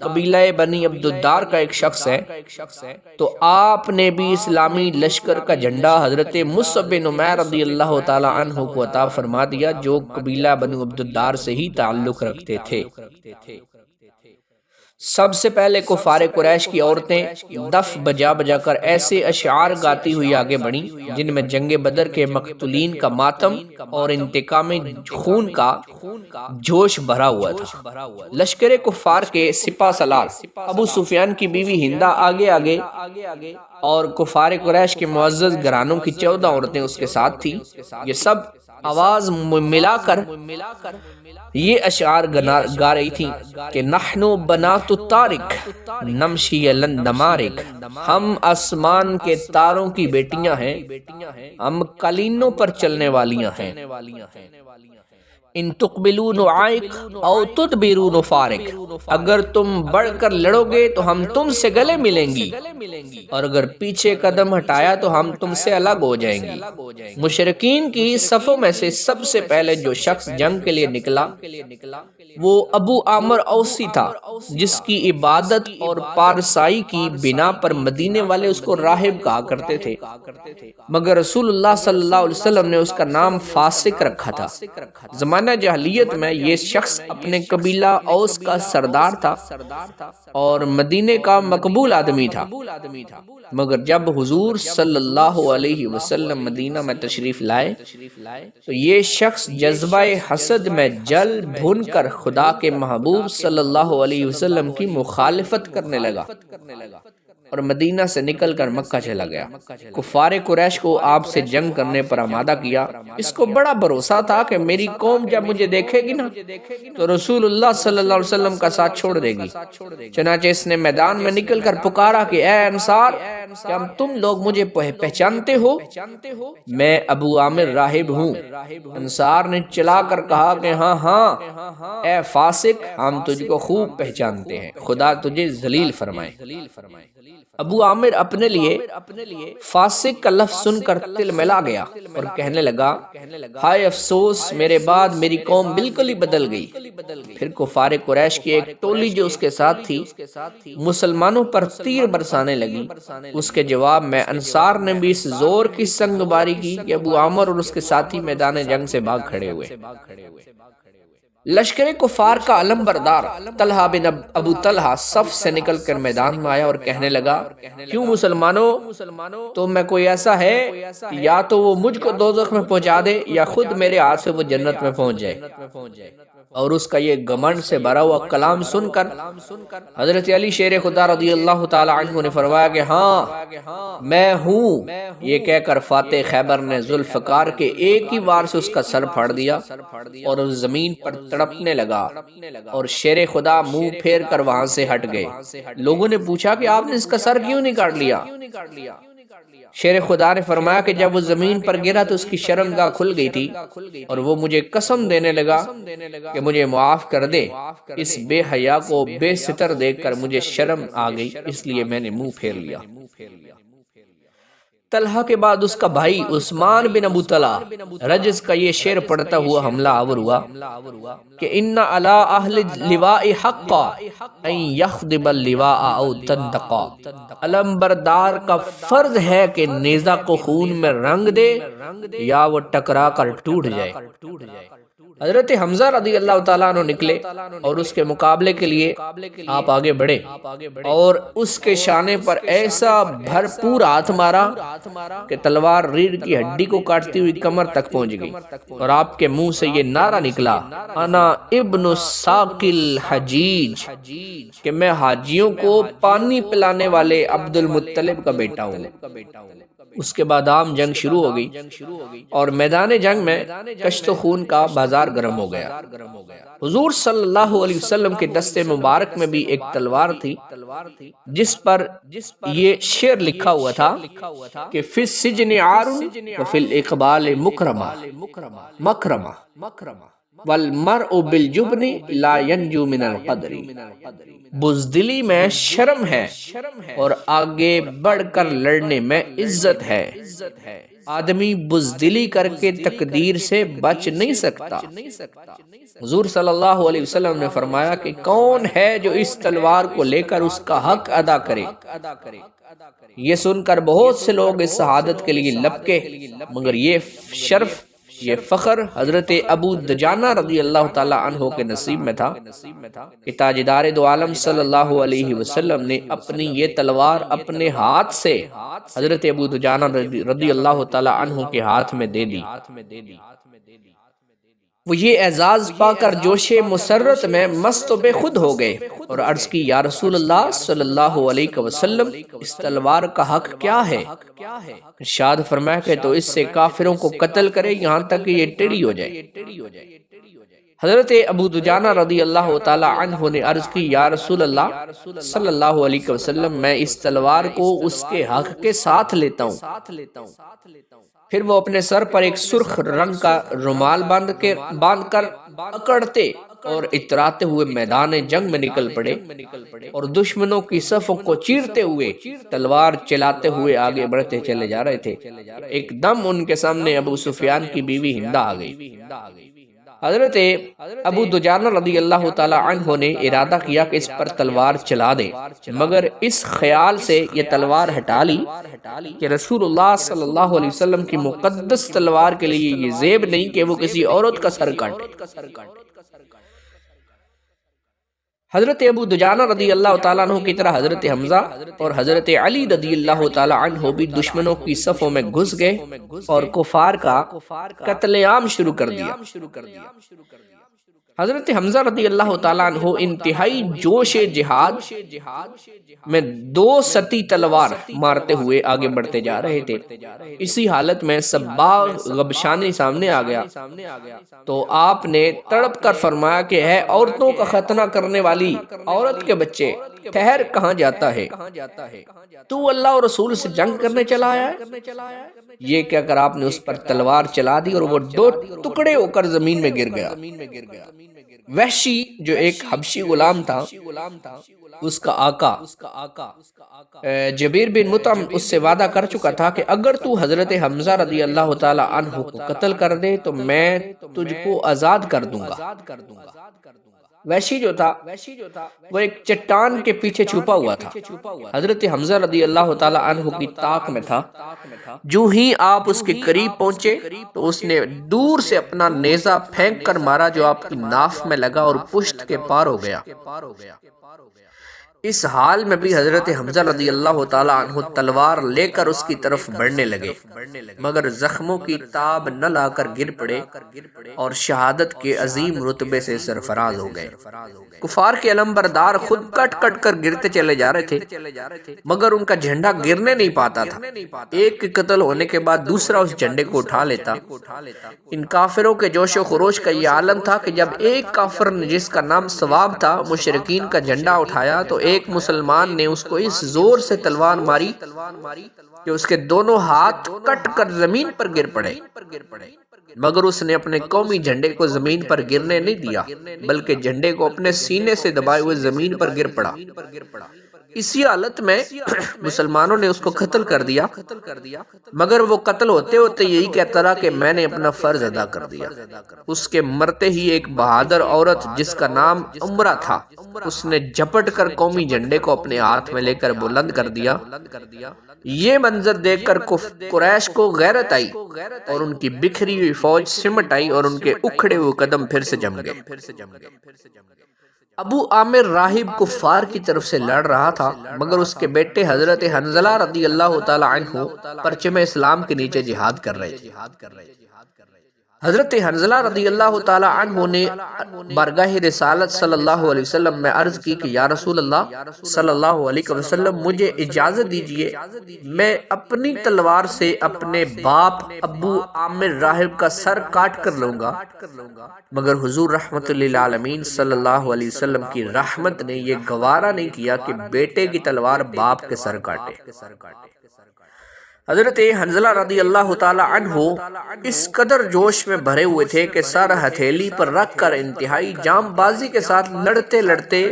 قبیلہ بنی عبد الدار کا ایک شخص ہے تو آپ نے بھی اسلامی لشکر کا جھنڈا حضرت مصعب بن عمیر رضی اللہ تعالی عنہ کو عطا فرما دیا جو قبیلہ بنی عبد الدار سے ہی تعلق رکھتے تھے۔ سب سے پہلے کفار قریش کی عورتیں دف بجا بجا کر ایسے اشعار گاتی ہوئی آگے بڑھیں جن میں جنگ بدر کے مقتولین کا ماتم اور انتقام خون کا جوش بھرا ہوا تھا۔ لشکر کفار کے سپہ سالار ابو سفیان کی بیوی ہندہ آگے آگے اور کفار قریش کے معزز گھرانوں کی 14 عورتیں اس کے ساتھ تھیں۔ یہ سب آواز ملا کر یہ اشعار گا رہی تھیں کہ نحنو بنات الطارق نمشی لندمارق، ہم آسمان کے تاروں کی بیٹیاں ہیں، ہم قالینوں پر چلنے والیاں ہیں۔ ان تقبلوا نعائق او تدبروا نفارق، اگر تم بڑھ کر لڑو گے تو ہم تم سے گلے ملیں گی اور اگر پیچھے قدم ہٹایا تو ہم تم سے الگ ہو جائیں گی۔ مشرکین کی صفوں میں سے سب سے پہلے جو شخص جنگ کے لیے نکلا وہ ابو عامر اوسی تھا جس کی عبادت اور پارسائی کی بنا پر مدینے والے اس کو راہب کہا کرتے تھے، مگر رسول اللہ صلی اللہ علیہ وسلم نے اس کا نام فاسق رکھا تھا۔ زمانہ جاہلیت میں یہ شخص اپنے قبیلہ اوس کا سردار تھا اور مدینے کا مقبول آدمی تھا، مگر جب حضور صلی اللہ علیہ وسلم مدینہ میں تشریف لائے تو یہ شخص جذبہ حسد میں جل بھن کر خدا کے محبوب صلی اللہ علیہ وسلم کی مخالفت کرنے لگا اور مدینہ سے نکل کر مکہ چلا گیا۔ کفار قریش کو آپ سے جنگ کرنے پر آمادہ کیا۔ اس کو بڑا بھروسہ تھا کہ میری قوم جب مجھے دیکھے گی نا تو رسول اللہ صلی اللہ علیہ وسلم کا ساتھ چھوڑ دے گی۔ چنانچہ اس نے میدان میں نکل کر پکارا کہ اے انصار، کیا تم لوگ مجھے پہچانتے ہو؟ میں ابو عامر راہب ہوں۔ انصار نے چلا کر کہا کہ ہاں ہاں اے فاسق، ہم تجھ کو خوب پہچانتے ہیں، خدا تجھے ذلیل فرمائے۔ ابو عامر اپنے لیے فاسق کا لفظ سن کر دل ملا گیا اور کہنے لگا، ہائے افسوس، میرے بعد میری قوم بالکل ہی بدل گئی۔ پھر کفار قریش کی ایک ٹولی جو اس کے ساتھ تھی مسلمانوں پر تیر برسانے لگی۔ اس کے جواب میں انصار نے بھی اس زور کی سنگ باری کی کہ ابو عامر اور اس کے ساتھی میدان جنگ سے بھاگ کھڑے ہوئے۔ لشکر کفار کا علم بردار طلحہ بن ابو طلحہ صف سے نکل کر میدان میں آیا اور کہنے لگا، کیوں مسلمانوں، تو میں کوئی ایسا ہے یا تو وہ مجھ کو دوزخ میں پہنچا دے یا خود میرے ہاتھ سے وہ جنت میں پہنچ جائے۔ اور اس کا یہ گمنڈ سے بھرا ہوا کلام سن کر حضرت علی شیر خدا رضی اللہ تعالی عنہ نے فرمایا کہ ہاں میں ہوں۔ یہ کہہ کر فاتح خیبر نے ذوالفقار کے ایک ہی وار سے اس کا سر پھاڑ دیا اور اس زمین پر تڑپنے لگا، اور شیر خدا منہ پھیر کر وہاں سے ہٹ گئے۔ لوگوں نے پوچھا کہ آپ نے اس کا سر کیوں نہیں کاٹ لیا؟ شیر خدا نے فرمایا کہ جب وہ زمین پر گرا تو اس کی شرمگاہ کھل گئی تھی اور وہ مجھے قسم دینے لگا کہ مجھے معاف کر دے۔ اس بے حیا کو بے ستر دیکھ کر مجھے شرم آ گئی، اس لیے میں نے منہ پھیر لیا۔ طلحہ کے بعد اس کا بھائی عثمان بن ابو طلحہ رجز کا یہ شعر پڑھتا ہوا حملہ آور ہوا کہ ان علی اہل اللواء حقا ان یخضب اللواء او تندقا، علم بردار کا فرض ہے کہ نیزہ کو خون میں رنگ دے یا وہ ٹکرا کر ٹوٹ جائے۔ حضرت حمزہ رضی اللہ تعالیٰ عنہ نکلے اور اس کے مقابلے کے لیے آپ آگے بڑھے اور اس کے شانے پر ایسا بھرپور ہاتھ مارا کہ تلوار ریڑھ کی ہڈی کو کاٹتی ہوئی کمر تک پہنچ گئی، اور آپ کے منہ سے یہ نعرہ نکلا، انا ابن ساقل حجیج، کہ میں حاجیوں کو پانی پلانے والے عبد المطلب کا بیٹا ہوں۔ اس کے بعد عام جنگ شروع ہو گئی اور میدان جنگ میں کشت و خون کا بازار گرم ہو گیا۔ حضور صلی اللہ علیہ وسلم کے دستے مبارک میں بھی ایک تلوار تھی جس پر یہ شعر لکھا ہوا تھا کہ فی السجن عار وفی الاقبال مکرمہ والمرء بالجبن لا ينجو من القدر، بزدلی میں شرم ہے اور آگے بڑھ کر لڑنے میں عزت ہے۔ آدمی بزدلی کر کے تقدیر سے بچ نہیں سکتا۔ حضور صلی اللہ علیہ وسلم نے فرمایا کہ کون ہے جو اس تلوار کو لے کر اس کا حق ادا کرے؟ یہ سن کر بہت سے لوگ اس شہادت کے لیے لپکے، مگر یہ شرف، یہ فخر حضرت ابو دجانہ رضی اللہ تعالی عنہ کے نصیب میں تھا کہ تاجدار دو عالم صلی اللہ علیہ وسلم نے اپنی یہ تلوار اپنے ہاتھ سے حضرت ابو دجانہ رضی اللہ تعالی عنہ کے ہاتھ میں دے دی۔ وہ یہ اعزاز پا کر جوش مسرت میں مست و بے خود ہو گئے اور عرض کی، یا رسول اللہ صلی اللہ علیہ وسلم، اس تلوار کا حق کیا ہے؟ ارشاد فرمایا کہ تو اس سے کافروں کو قتل کرے یہاں تک کہ یہ ٹیڑھی ہو جائے۔ حضرت ابو دجانہ رضی اللہ تعالی عنہ نے عرض کی، یا رسول اللہ صلی اللہ علیہ وسلم، میں اس تلوار کو اس کے حق کے ساتھ لیتا ہوں۔ پھر وہ اپنے سر پر ایک سرخ رنگ کا رومال باندھ کر اکڑتے اور اتراتے ہوئے میدان جنگ میں نکل پڑے اور دشمنوں کی صفوں کو چیرتے ہوئے تلوار چلاتے ہوئے آگے بڑھتے چلے جا رہے تھے۔ ایک دم ان کے سامنے ابو سفیان کی بیوی ہندہ آ گئی۔ حضرت ابو دجانہ رضی اللہ تعالی عنہ نے ارادہ کیا کہ اس پر تلوار چلا دے، مگر اس خیال سے یہ تلوار ہٹا لی کہ رسول اللہ صلی اللہ علیہ وسلم کی مقدس تلوار کے لیے یہ زیب نہیں کہ وہ کسی عورت کا سر کاٹے۔ حضرت ابو دجانہ رضی اللہ تعالیٰ عنہ کی طرح حضرت حمزہ اور حضرت علی رضی اللہ تعالیٰ عنہ بھی دشمنوں کی صفوں میں گھس گئے اور کفار کا قتل عام شروع کر دیا۔ حضرت حمزہ رضی اللہ تعالیٰ عنہ انتہائی جوش جہاد میں 2 ستی تلوار مارتے ہوئے آگے بڑھتے جا رہے تھے۔ اسی حالت میں سباغ غبشانی سامنے آ گیا تو آپ نے تڑپ کر فرمایا کہ ہے عورتوں کا ختنہ کرنے والی عورت کے بچے، ٹھہر کہاں جاتا ہے؟ تو اللہ اور رسول سے جنگ کرنے چلا آیا ہے؟ یہ کہہ کر آپ نے اس پر تلوار چلا دی اور وہ 2 ٹکڑے ہو کر زمین میں گر گیا۔ وحشی جو ایک حبشی غلام تھا، اس کا آقا جبیر بن مطعم اس سے وعدہ کر چکا تھا کہ اگر تو حضرت حمزہ رضی اللہ تعالی عنہ کو قتل کر دے تو میں تجھ کو آزاد کر دوں گا۔ وحشی جو تھا وہ ایک چٹان کے پیچھے چھپا ہوا تھا، حضرت حمزہ رضی اللہ تعالی عنہ کی طاق میں تھا۔ جو ہی آپ اس کے قریب پہنچے تو اس نے دور سے اپنا نیزہ پھینک کر مارا جو آپ کی ناف میں لگا اور پشت کے پار ہو گیا۔ اس حال میں بھی حضرت حمزہ رضی اللہ تعالی عنہ تلوار لے کر اس کی طرف بڑھنے لگے، مگر زخموں کی تاب نہ لا کر گر پڑے اور شہادت کے عظیم رتبے سے سرفراز ہو گئے۔ کفار کے علم بردار خود کٹ کٹ کر گرتے چلے جا رہے تھے، مگر ان کا جھنڈا گرنے نہیں پاتا تھا۔ ایک کے قتل ہونے کے بعد دوسرا اس جھنڈے کو اٹھا لیتا۔ ان کافروں کے جوش و خروش کا یہ عالم تھا کہ جب ایک کافر نے جس کا نام ثواب تھا مشرکین کا جھنڈا اٹھایا تو ایک مسلمان نے اس کو اس زور سے تلوار ماری کہ اس کے دونوں ہاتھ کٹ کر زمین پر گر پڑے، مگر اس نے اپنے قومی جھنڈے کو زمین پر گرنے نہیں دیا بلکہ جھنڈے کو اپنے سینے سے دبائے ہوئے زمین پر گر پڑا۔ اسی حالت میں مسلمانوں نے اس کو قتل کر دیا، مگر وہ قتل ہوتے ہوتے یہی کہتا رہا کہ میں نے اپنا فرض ادا کر دیا۔ اس کے مرتے ہی ایک بہادر عورت جس کا نام عمرہ تھا، اس نے جھپٹ کر قومی جھنڈے کو اپنے ہاتھ میں لے کر بلند کر دیا۔ یہ منظر دیکھ کر قریش کو غیرت آئی اور ان کی بکھری ہوئی فوج سمٹ آئی اور ان کے اکھڑے ہوئے قدم پھر سے جم گئے۔ ابو عامر راہب کفار کی طرف سے لڑ رہا تھا، مگر اس کے بیٹے حضرت حنظلہ رضی اللہ تعالی عنہ پرچم اسلام کے نیچے جہاد کر رہے تھے۔ حضرت حنظلہ رضی اللہ تعالی عنہ نے بارگاہ رسالت صلی اللہ علیہ وسلم میں عرض کی کہ یا رسول اللہ صلی اللہ علیہ وسلم مجھے اجازت دیجئے، میں اپنی تلوار سے اپنے باپ ابو عامر راہب کا سر کاٹ کر لوں گا، مگر حضور رحمت للعالمین صلی اللہ علیہ وسلم کی رحمت نے یہ گوارا نہیں کیا کہ بیٹے کی تلوار باپ کے سر کاٹے۔ حضرت حنظلہ رضی اللہ تعالی عنہ اس قدر جوش میں بھرے ہوئے تھے کہ سر ہتھیلی پر رکھ کر انتہائی جام بازی کے ساتھ لڑتے لڑتے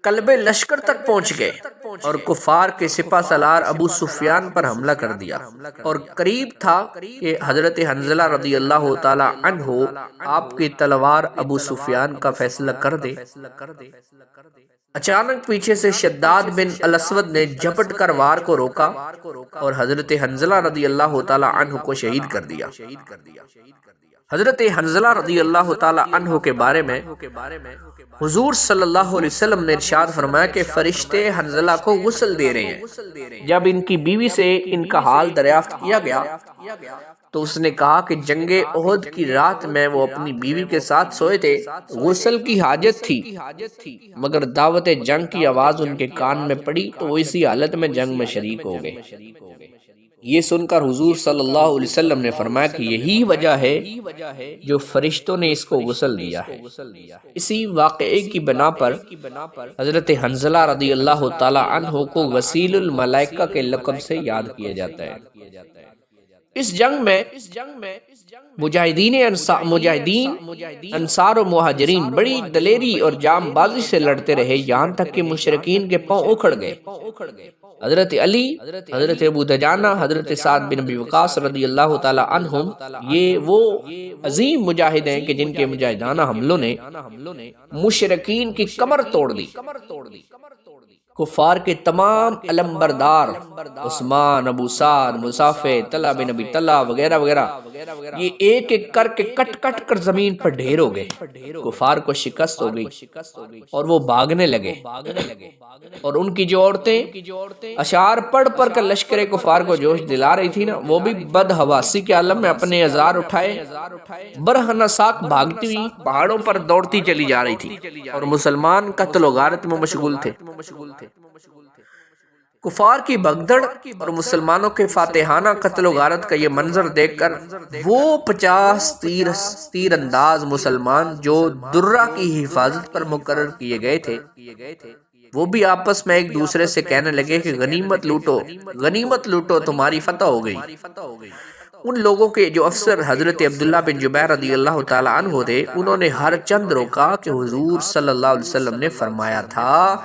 قلب لشکر تک پہنچ گئے اور کفار کے سپہ سالار ابو سفیان پر حملہ کر دیا، اور قریب تھا کہ حضرت حنظلہ رضی اللہ تعالی عنہ آپ کی تلوار ابو سفیان کا فیصلہ کر دے۔ اچانک پیچھے سے شداد بن الاسود نے جھپٹ کر وار کو روکا اور حضرت حنظلہ رضی اللہ تعالی عنہ کو شہید کر دیا۔ حضرت حنظلہ رضی اللہ تعالی عنہ کے بارے میں حضور صلی اللہ علیہ وسلم نے ارشاد فرمایا کہ فرشتے حنظلہ کو غسل دے رہے ہیں۔ جب ان کی بیوی سے ان کا حال دریافت کیا گیا تو اس نے کہا کہ جنگ احد کی رات میں وہ اپنی بیوی کے ساتھ سوئے تھے، غسل کی حاجت تھی، مگر دعوت جنگ کی آواز ان کے کان میں پڑی تو وہ اسی حالت میں جنگ میں شریک ہو گئے۔ یہ سن کر حضور صلی اللہ علیہ وسلم نے فرمایا کہ یہی وجہ ہے جو فرشتوں نے اس کو غسل دیا ہے۔ اسی واقعے کی بنا پر حضرت حنظلہ رضی اللہ تعالی عنہ کو غسیل الملائکہ کے لقب سے یاد کیا جاتا ہے۔ اس جنگ میں مجاہدین انصار و مہاجرین بڑی دلیری اور جام بازی سے لڑتے رہے، یہاں تک کہ مشرکین کے پاؤں اکھڑ گئے۔ حضرت علی، حضرت ابو دجانہ، حضرت سعد بن ابی وقاص رضی اللہ تعالی عنہم، یہ وہ عظیم مجاہد ہیں کہ جن کے مجاہدانہ حملوں نے مشرکین کی کمر توڑ دی۔ کفار کے تمام علمبردار عثمان، ابو سعد، مصافح، طلحہ بن ابی طلحہ وغیرہ وغیرہ، یہ ایک ایک کر کے کٹ کٹ کر زمین پر ڈھیر ہو گئے، کفار کو شکست ہو گئی اور وہ بھاگنے لگے، اور ان کی جو عورتیں اشعار پڑھ پڑھ کر لشکر کفار کو جوش دلا رہی تھی نا، وہ بھی بدحواسی کے عالم میں اپنے ازار اٹھائے برہنہ ساک بھاگتی ہوئی پہاڑوں پر دوڑتی چلی جا رہی تھی، اور مسلمان قتل و غارت میں مشغول تھے۔ کفار کی بھگدڑ اور مسلمانوں کے فاتحانہ قتل و غارت کا یہ منظر دیکھ کر وہ 50 تیر انداز مسلمان جو درہ کی حفاظت پر مقرر کیے گئے تھے، وہ بھی آپس میں ایک دوسرے سے کہنے لگے کہ غنیمت لوٹو، غنیمت لوٹو، تمہاری فتح ہو گئی۔ ان لوگوں کے جو افسر حضرت عبداللہ بن جبیر رضی اللہ تعالی عنہ تھے، انہوں نے ہر چند روکا کہ حضور صلی اللہ علیہ وسلم نے فرمایا تھا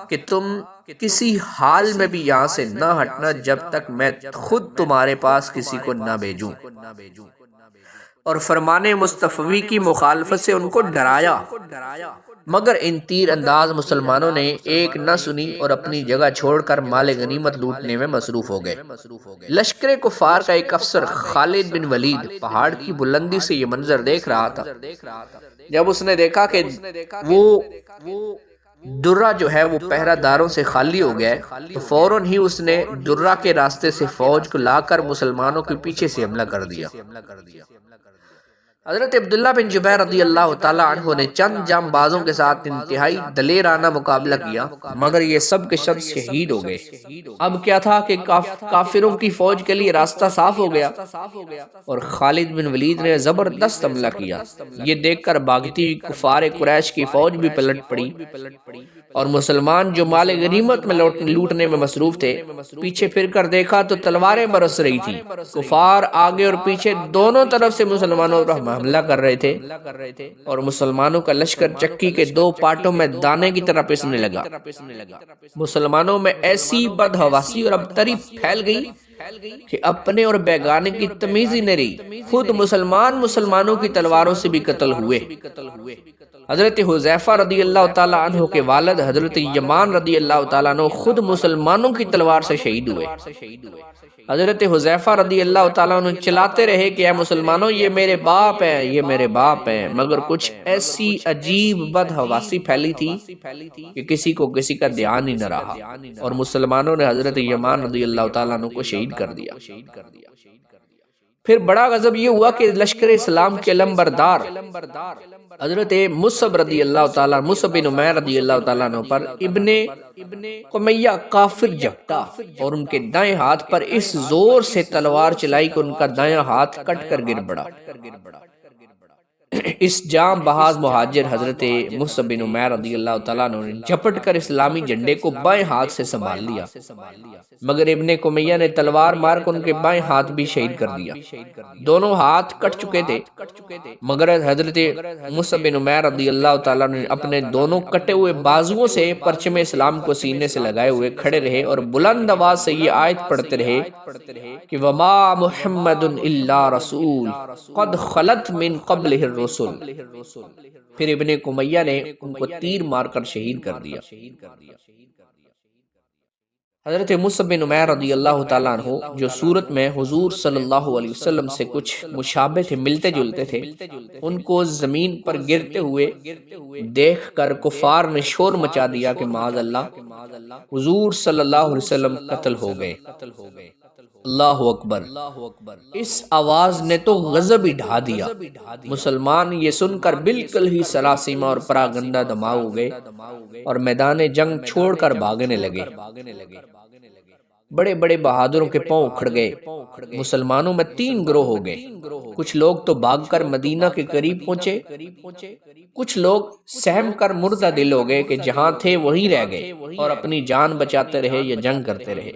کہ تم کسی حال میں بھی یہاں سے نہ ہٹنا جب تک میں خود تمہارے پاس کسی کو نہ بھیجوں، اور فرمان مصطفی کی مخالفت سے ان کو ڈرایا، مگر ان تیر انداز مسلمانوں نے ایک نہ سنی اور اپنی جگہ چھوڑ کر مال غنیمت لوٹنے میں مصروف ہو گئے۔ لشکر کفار کا ایک افسر خالد بن ولید پہاڑ کی بلندی سے یہ منظر دیکھ رہا تھا۔ جب اس نے دیکھا کہ وہ درہ جو ہے وہ پہرہ داروں سے خالی ہو گیا ہے، تو فوراً ہی اس نے درہ کے راستے سے فوج کو لا کر مسلمانوں کے پیچھے سے حملہ کر دیا۔ حضرت عبداللہ بن جبیر رضی اللہ تعالی عنہ نے چند جام بازوں کے ساتھ انتہائی دلیرانہ مقابلہ کیا، مگر یہ سب کے سب شہید ہو گئے۔ اب کیا تھا کہ کافروں کی فوج کے لیے راستہ صاف ہو گیا، اور خالد بن ولید نے زبردست حملہ کیا۔ یہ دیکھ کر بھاگتی ہوئی کفار قریش کی فوج بھی پلٹ پڑی، اور مسلمان جو مال غنیمت میں لوٹنے میں مصروف تھے، پیچھے پھر کر دیکھا تو تلواریں برس رہی تھی۔ کفار آگے اور پیچھے دونوں طرف سے مسلمانوں پر حملہ کر رہے تھے، اور مسلمانوں کا لشکر چکی کے دو پارٹوں میں دانے کی طرح پسنے لگا۔ مسلمانوں میں ایسی بدحواسی اور ابتری پھیل گئی کہ اپنے اور بیگانے کی تمیز ہی نہ رہی، خود مسلمانوں کی تلواروں سے بھی قتل ہوئے۔ حضرت حذیفہ رضی اللہ تعالیٰ عنہ کے والد حضرت یمان رضی اللہ تعالیٰ عنہ خود مسلمانوں کی تلوار سے شہید ہوئے۔ حضرت حذیفہ رضی اللہ تعالیٰ عنہ چلاتے رہے کہ اے مسلمانوں، یہ میرے باپ ہیں، یہ میرے باپ ہیں، مگر کچھ ایسی عجیب بدحواسی پھیلی تھی کہ کسی کو کسی کا دھیان ہی نہ رہا، اور مسلمانوں نے حضرت یمان رضی اللہ تعالیٰ عنہ کو شہید کر دیا۔ پھر بڑا غضب یہ ہوا کہ لشکر اسلام کے علمبردار حضرت مصعب رضی اللہ تعالیٰ، مصعب بن عمیر رضی اللہ تعالیٰ عنہ پر ابن قمیہ کافر جھپٹا، اور ان کے دائیں ہاتھ پر اس زور سے تلوار چلائی کہ ان کا دائیں ہاتھ کٹ کر گر پڑا۔ اس جام بہاز مہاجر حضرت مصعب بن عمیر رضی اللہ تعالیٰ عنہ نے جھپٹ کر اسلامی جھنڈے کو بائیں ہاتھ سے سنبھال لیا، مگر ابن قمیہ نے تلوار مار کر ان کے بائیں ہاتھ بھی شہید کر دیا۔ دونوں ہاتھ کٹ چکے تھے، مگر حضرت مصعب بن عمیر رضی اللہ تعالیٰ نے اپنے دونوں کٹے ہوئے بازوؤں سے پرچم اسلام کو سینے سے لگائے ہوئے کھڑے رہے، اور بلند آواز سے یہ آیت پڑھتے رہے کہ وَمَا مُحَمَّدٌ إِلَّا رَسُولٌ قَدْ خَلَتْ مِن قَبْلِهِ الرُّسُلُ۔ پھر ابن قمیہ نے ان کو تیر مار کر شہید کر دیا۔ حضرت مصعب بن عمیر رضی اللہ تعالیٰ عنہ جو صورت میں حضور صلی اللہ علیہ وسلم سے کچھ مشابہ تھے، ملتے جلتے تھے، ان کو زمین پر گرتے ہوئے دیکھ کر کفار نے شور مچا دیا کہ معاذ اللہ، حضور صلی اللہ علیہ وسلم قتل ہو گئے۔ اللہ اکبر! اس آواز نے تو غضب ہی ڈھا دیا۔ مسلمان یہ سن کر بالکل ہی سراسیمہ اور پراگندہ دماغ ہو گئے، اور میدان جنگ چھوڑ کر بھاگنے لگے۔ بڑے بڑے بہادروں کے پاؤں اکھڑ گئے۔ مسلمانوں میں 3 گروہ ہو گئے۔ کچھ لوگ تو بھاگ کر مدینہ کے قریب پہنچے، کچھ لوگ سہم کر مردہ دل ہو گئے کہ جہاں تھے وہیں رہ گئے اور اپنی جان بچاتے رہے یا جنگ کرتے رہے۔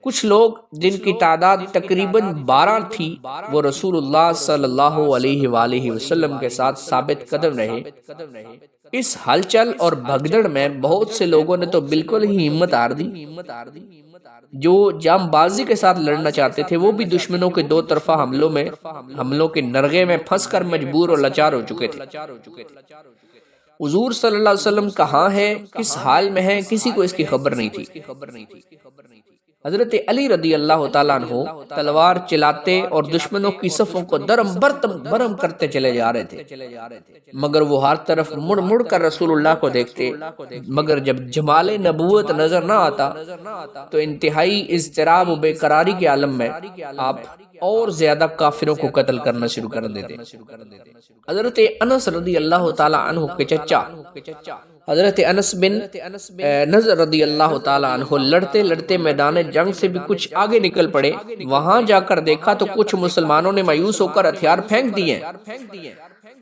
کچھ لوگ جن کی تعداد تقریباً 12 تھی، وہ رسول اللہ صلی اللہ علیہ وآلہ وسلم کے ساتھ ثابت قدم رہے۔ اس ہلچل اور بھگدڑ میں بہت سے لوگوں نے تو بالکل ہی ہمت ہار دی۔ جو جام بازی کے ساتھ لڑنا چاہتے تھے وہ بھی دشمنوں کے 2 طرفہ حملوں کے نرغے میں پھنس کر مجبور اور لاچار ہو چکے تھے۔ حضور صلی اللہ علیہ وسلم کہاں ہے، کس حال میں ہے، کسی کو اس کی خبر نہیں تھی۔ حضرت علی رضی اللہ تعالیٰ عنہ تلوار چلاتے اور دشمنوں کی صفوں کو برہم کرتے چلے جا رہے تھے، مگر وہ ہر طرف مڑ مڑ کر رسول اللہ کو دیکھتے، مگر جب جمال نبوت نظر نہ آتا تو انتہائی اضطراب و بے قراری کے عالم میں آپ اور زیادہ کافروں کو قتل کرنا شروع کر دیتے۔ حضرت انس رضی اللہ تعالیٰ عنہ کے چچا حضرت انس بن نضر رضی اللہ تعالیٰ عنہ لڑتے لڑتے میدان جنگ سے بھی کچھ آگے نکل پڑے۔ وہاں جا کر دیکھا تو کچھ مسلمانوں نے مایوس ہو کر ہتھیار پھینک دیے۔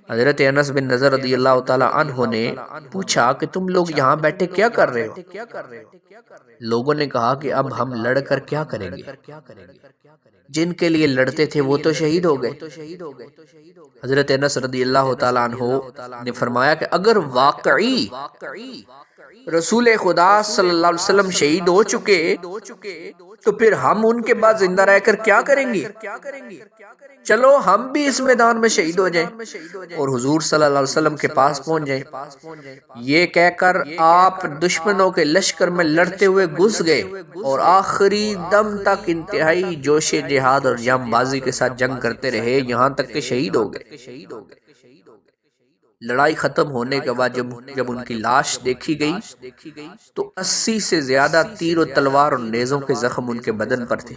حضرت انس بن نضر رضی اللہ تعالیٰ عنہ نے پوچھا کہ تم لوگ یہاں بیٹھے کیا کر رہے ہو؟ لوگوں نے کہا کہ اب ہم لڑ کر کیا کریں گے، جن کے لیے لڑتے تھے وہ تو شہید ہو گئے۔ حضرت انس رضی اللہ تعالیٰ عنہ نے فرمایا کہ اگر واقعی رسول خدا صلی اللہ علیہ وسلم شہید ہو چکے تو پھر ہم ان کے بعد زندہ رہ کر کیا کریں گے؟ چلو ہم بھی اس میدان میں شہید ہو جائیں اور حضور صلی اللہ علیہ وسلم کے پاس پہنچ جائیں۔ یہ کہہ کر آپ دشمنوں کے لشکر میں لڑتے ہوئے گھس گئے اور آخری دم تک انتہائی جوش جہاد اور جام بازی کے ساتھ جنگ کرتے رہے، یہاں تک کہ شہید ہو گئے۔ لڑائی ختم ہونے کے بعد جب ان کی لاش دیکھی گئی تو 80 سے زیادہ تیر و تلوار اور نیزوں کے زخم ان کے بدن پر تھے۔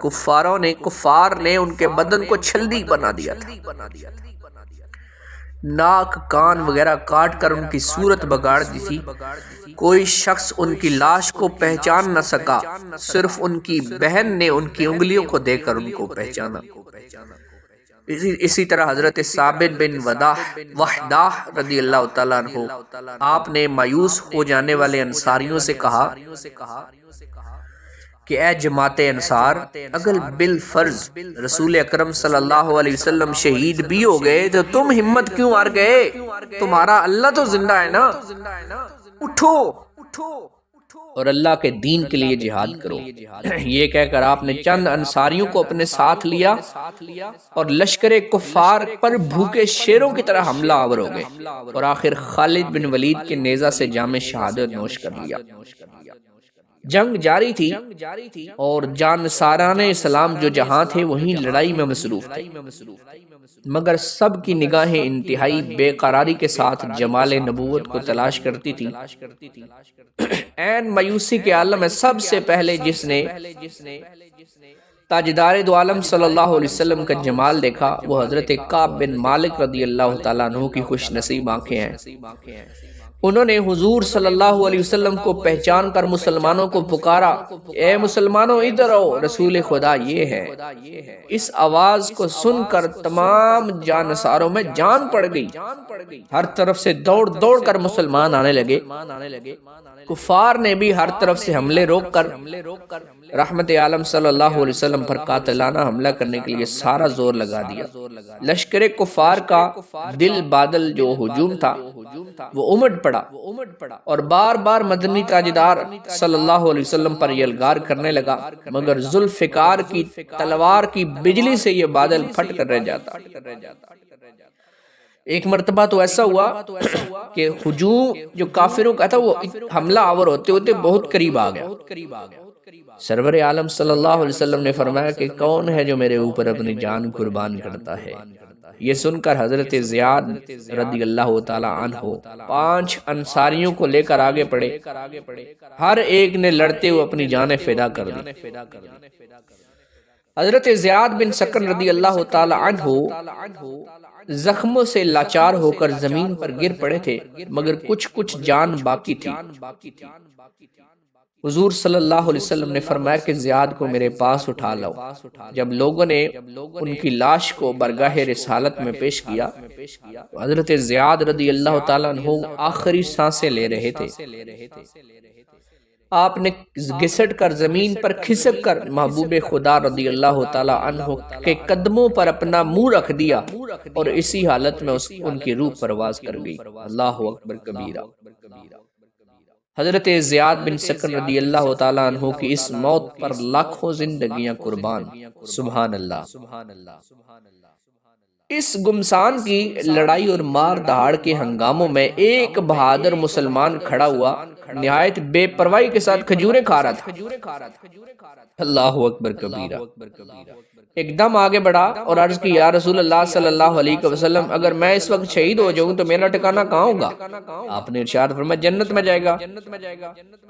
کفار نے ان کے بدن کو چھلنی بنا دیا تھا، ناک کان وغیرہ کاٹ کر ان کی صورت بگاڑ دی تھی۔ کوئی شخص ان کی لاش کو پہچان نہ سکا، صرف ان کی بہن نے ان کی انگلیوں کو دیکھ کر ان کو پہچانا۔ اسی طرح حضرت ثابت بن وحدہ رضی اللہ تعالیٰ عنہ آپ نے مایوس ہو جانے والے انصاریوں سے کہا کہ اے جماعت انصار، اگر بالفرض رسول اکرم صلی اللہ علیہ وسلم شہید بھی ہو گئے تو تم ہمت کیوں ہار گئے؟ تمہارا اللہ تو زندہ ہے نا، اٹھو اور اللہ کے دین کے لیے جہاد کرو۔ یہ کہہ کر آپ نے چند انصاریوں کو اپنے ساتھ لیا اور لشکر کفار پر بھوکے شیروں کی طرح حملہ آور ہو گئے اور آخر خالد بن ولید کے نیزہ سے جام شہادت نوش کر لیا۔ جنگ جاری تھی اور جانصاران اسلام جو جہاں تھے وہیں لڑائی میں مصروف تھے، مگر سب کی نگاہیں انتہائی بے قراری کے ساتھ جمال نبوت کو تلاش کرتی تھی۔ عین مایوسی کے عالم میں سب سے پہلے جس نے تاجدار دو عالم صلی اللہ علیہ وسلم کا جمال دیکھا وہ حضرت کعب بن مالک رضی اللہ تعالیٰ عنہ کی خوش نصیب آنکھیں ہیں۔ انہوں نے حضور صلی اللہ علیہ وسلم کو پہچان کر مسلمانوں کو پکارا، اے مسلمانوں ادھر آؤ، رسول خدا یہ ہے۔ اس آواز کو سن کر تمام جانصاروں میں جان پڑ گئی، ہر طرف سے دوڑ دوڑ کر مسلمان آنے لگے۔ کفار نے بھی ہر طرف سے حملے روک کر رحمت عالم صلی اللہ علیہ وسلم پر قاتلانہ حملہ کرنے کے لیے سارا زور لگا دیا۔ لشکر کفار کا دل بادل جو ہجوم تھا وہ امڈ پڑا اور بار بار مدنی تاجدار صلی اللہ علیہ وسلم پر یلغار کرنے لگا، مگر ذوالفقار کی تلوار کی بجلی سے یہ بادل پھٹ کر رہ جاتا۔ ایک مرتبہ تو ایسا ہوا کہ ہجوم جو کافروں کا تھا وہ حملہ آور ہوتے ہوتے بہت قریب آ گیا۔ سرور عالم صلی اللہ علیہ وسلم نے فرمایا کہ کون ہے جو میرے اوپر اپنی جان قربان کرتا ہے؟ یہ سن کر حضرت زیاد رضی اللہ تعالی عنہ 5 انصاریوں کو لے کر آگے پڑے، ہر ایک نے لڑتے ہوئے اپنی جانیں فدا کر دی۔ حضرت زیاد بن سکن رضی اللہ تعالی عنہ زخموں سے لاچار ہو کر زمین پر گر پڑے تھے، مگر کچھ جان باقی تھی۔ حضور صلی اللہ علیہ وسلم نے فرمایا کہ زیاد کو میرے پاس اٹھا لاؤ۔ جب لوگوں نے ان کی لاش کو برگاہ رسالت میں پیش کیا، حضرت زیاد رضی اللہ تعالیٰ عنہ آخری سانسیں لے رہے تھے۔ آپ نے گھسٹ کر زمین پر کھسک کر محبوب خدا رضی اللہ تعالیٰ عنہ کے قدموں پر اپنا منہ رکھ دیا اور اسی حالت میں ان کی روح پرواز کر گئی۔ اللہ اکبر کبیرہ۔ حضرت زیاد بن سکن رضی اللہ تعالیٰ عنہ کی اس موت پر لاکھوں زندگیاں قربان۔ سبحان اللہ۔ اس گمسان کی لڑائی اور مار دہاڑ کے ہنگاموں میں ایک بہادر مسلمان کھڑا ہوا، نہایت بے پرواہی کے ساتھ کھجوریں کھا رہا تھا۔ اللہ اکبر کبیرہ۔ ایک دم آگے بڑھا اور عرض کی، یا رسول اللہ صلی اللہ علیہ وسلم، اگر میں اس وقت شہید ہو جاؤں تو میرا ٹھکانہ کہاں ہوگا؟ آپ نے ارشاد فرمایا، جنت میں جائے گا۔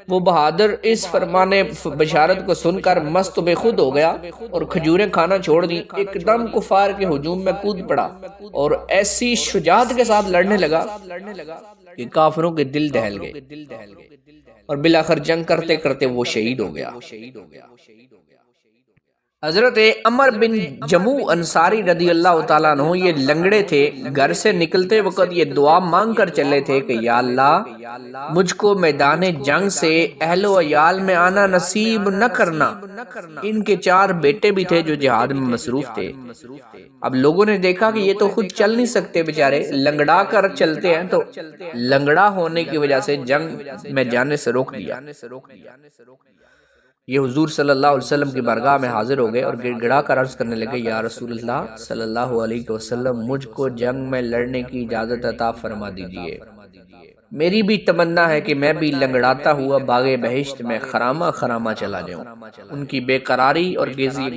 وہ بہادر اس فرمان بشارت کو سن کر مست بے خود ہو گیا اور کھجوریں کھانا چھوڑ دی، ایک دم کفار کے ہجوم میں کود پڑا اور ایسی شجاعت کے ساتھ لڑنے لگا کہ کافروں کے دل دہل گئے اور بالآخر جنگ کرتے کرتے وہ شہید ہو گیا۔ حضرت عمر بن جموع انصاری رضی اللہ تعالیٰ عنہ یہ لنگڑے تھے، گھر سے نکلتے وقت یہ دعا مانگ کر چلے تھے کہ یا اللہ مجھ کو میدان جنگ سے اہل و عیال میں آنا نصیب نہ کرنا۔ ان کے 4 بیٹے بھی تھے جو جہاد میں مصروف تھے۔ اب لوگوں نے دیکھا کہ یہ تو خود چل نہیں سکتے بیچارے، لنگڑا کر چلتے ہیں، تو لنگڑا ہونے کی وجہ سے جنگ میں جانے سے روک دیا۔ یہ حضور صلی اللہ علیہ وسلم کی بارگاہ میں حاضر ہو گئے اور گڑ گڑا کر عرض کرنے لگے، یا رسول اللہ صلی اللہ علیہ وسلم، مجھ کو جنگ میں لڑنے کی اجازت عطا فرما دیجئے۔ میری بھی تمنا ہے کہ میں بھی لنگڑاتا ہوا باغ بہشت میں خرامہ خرامہ چلا جاؤں۔ ان کی بے قراری اور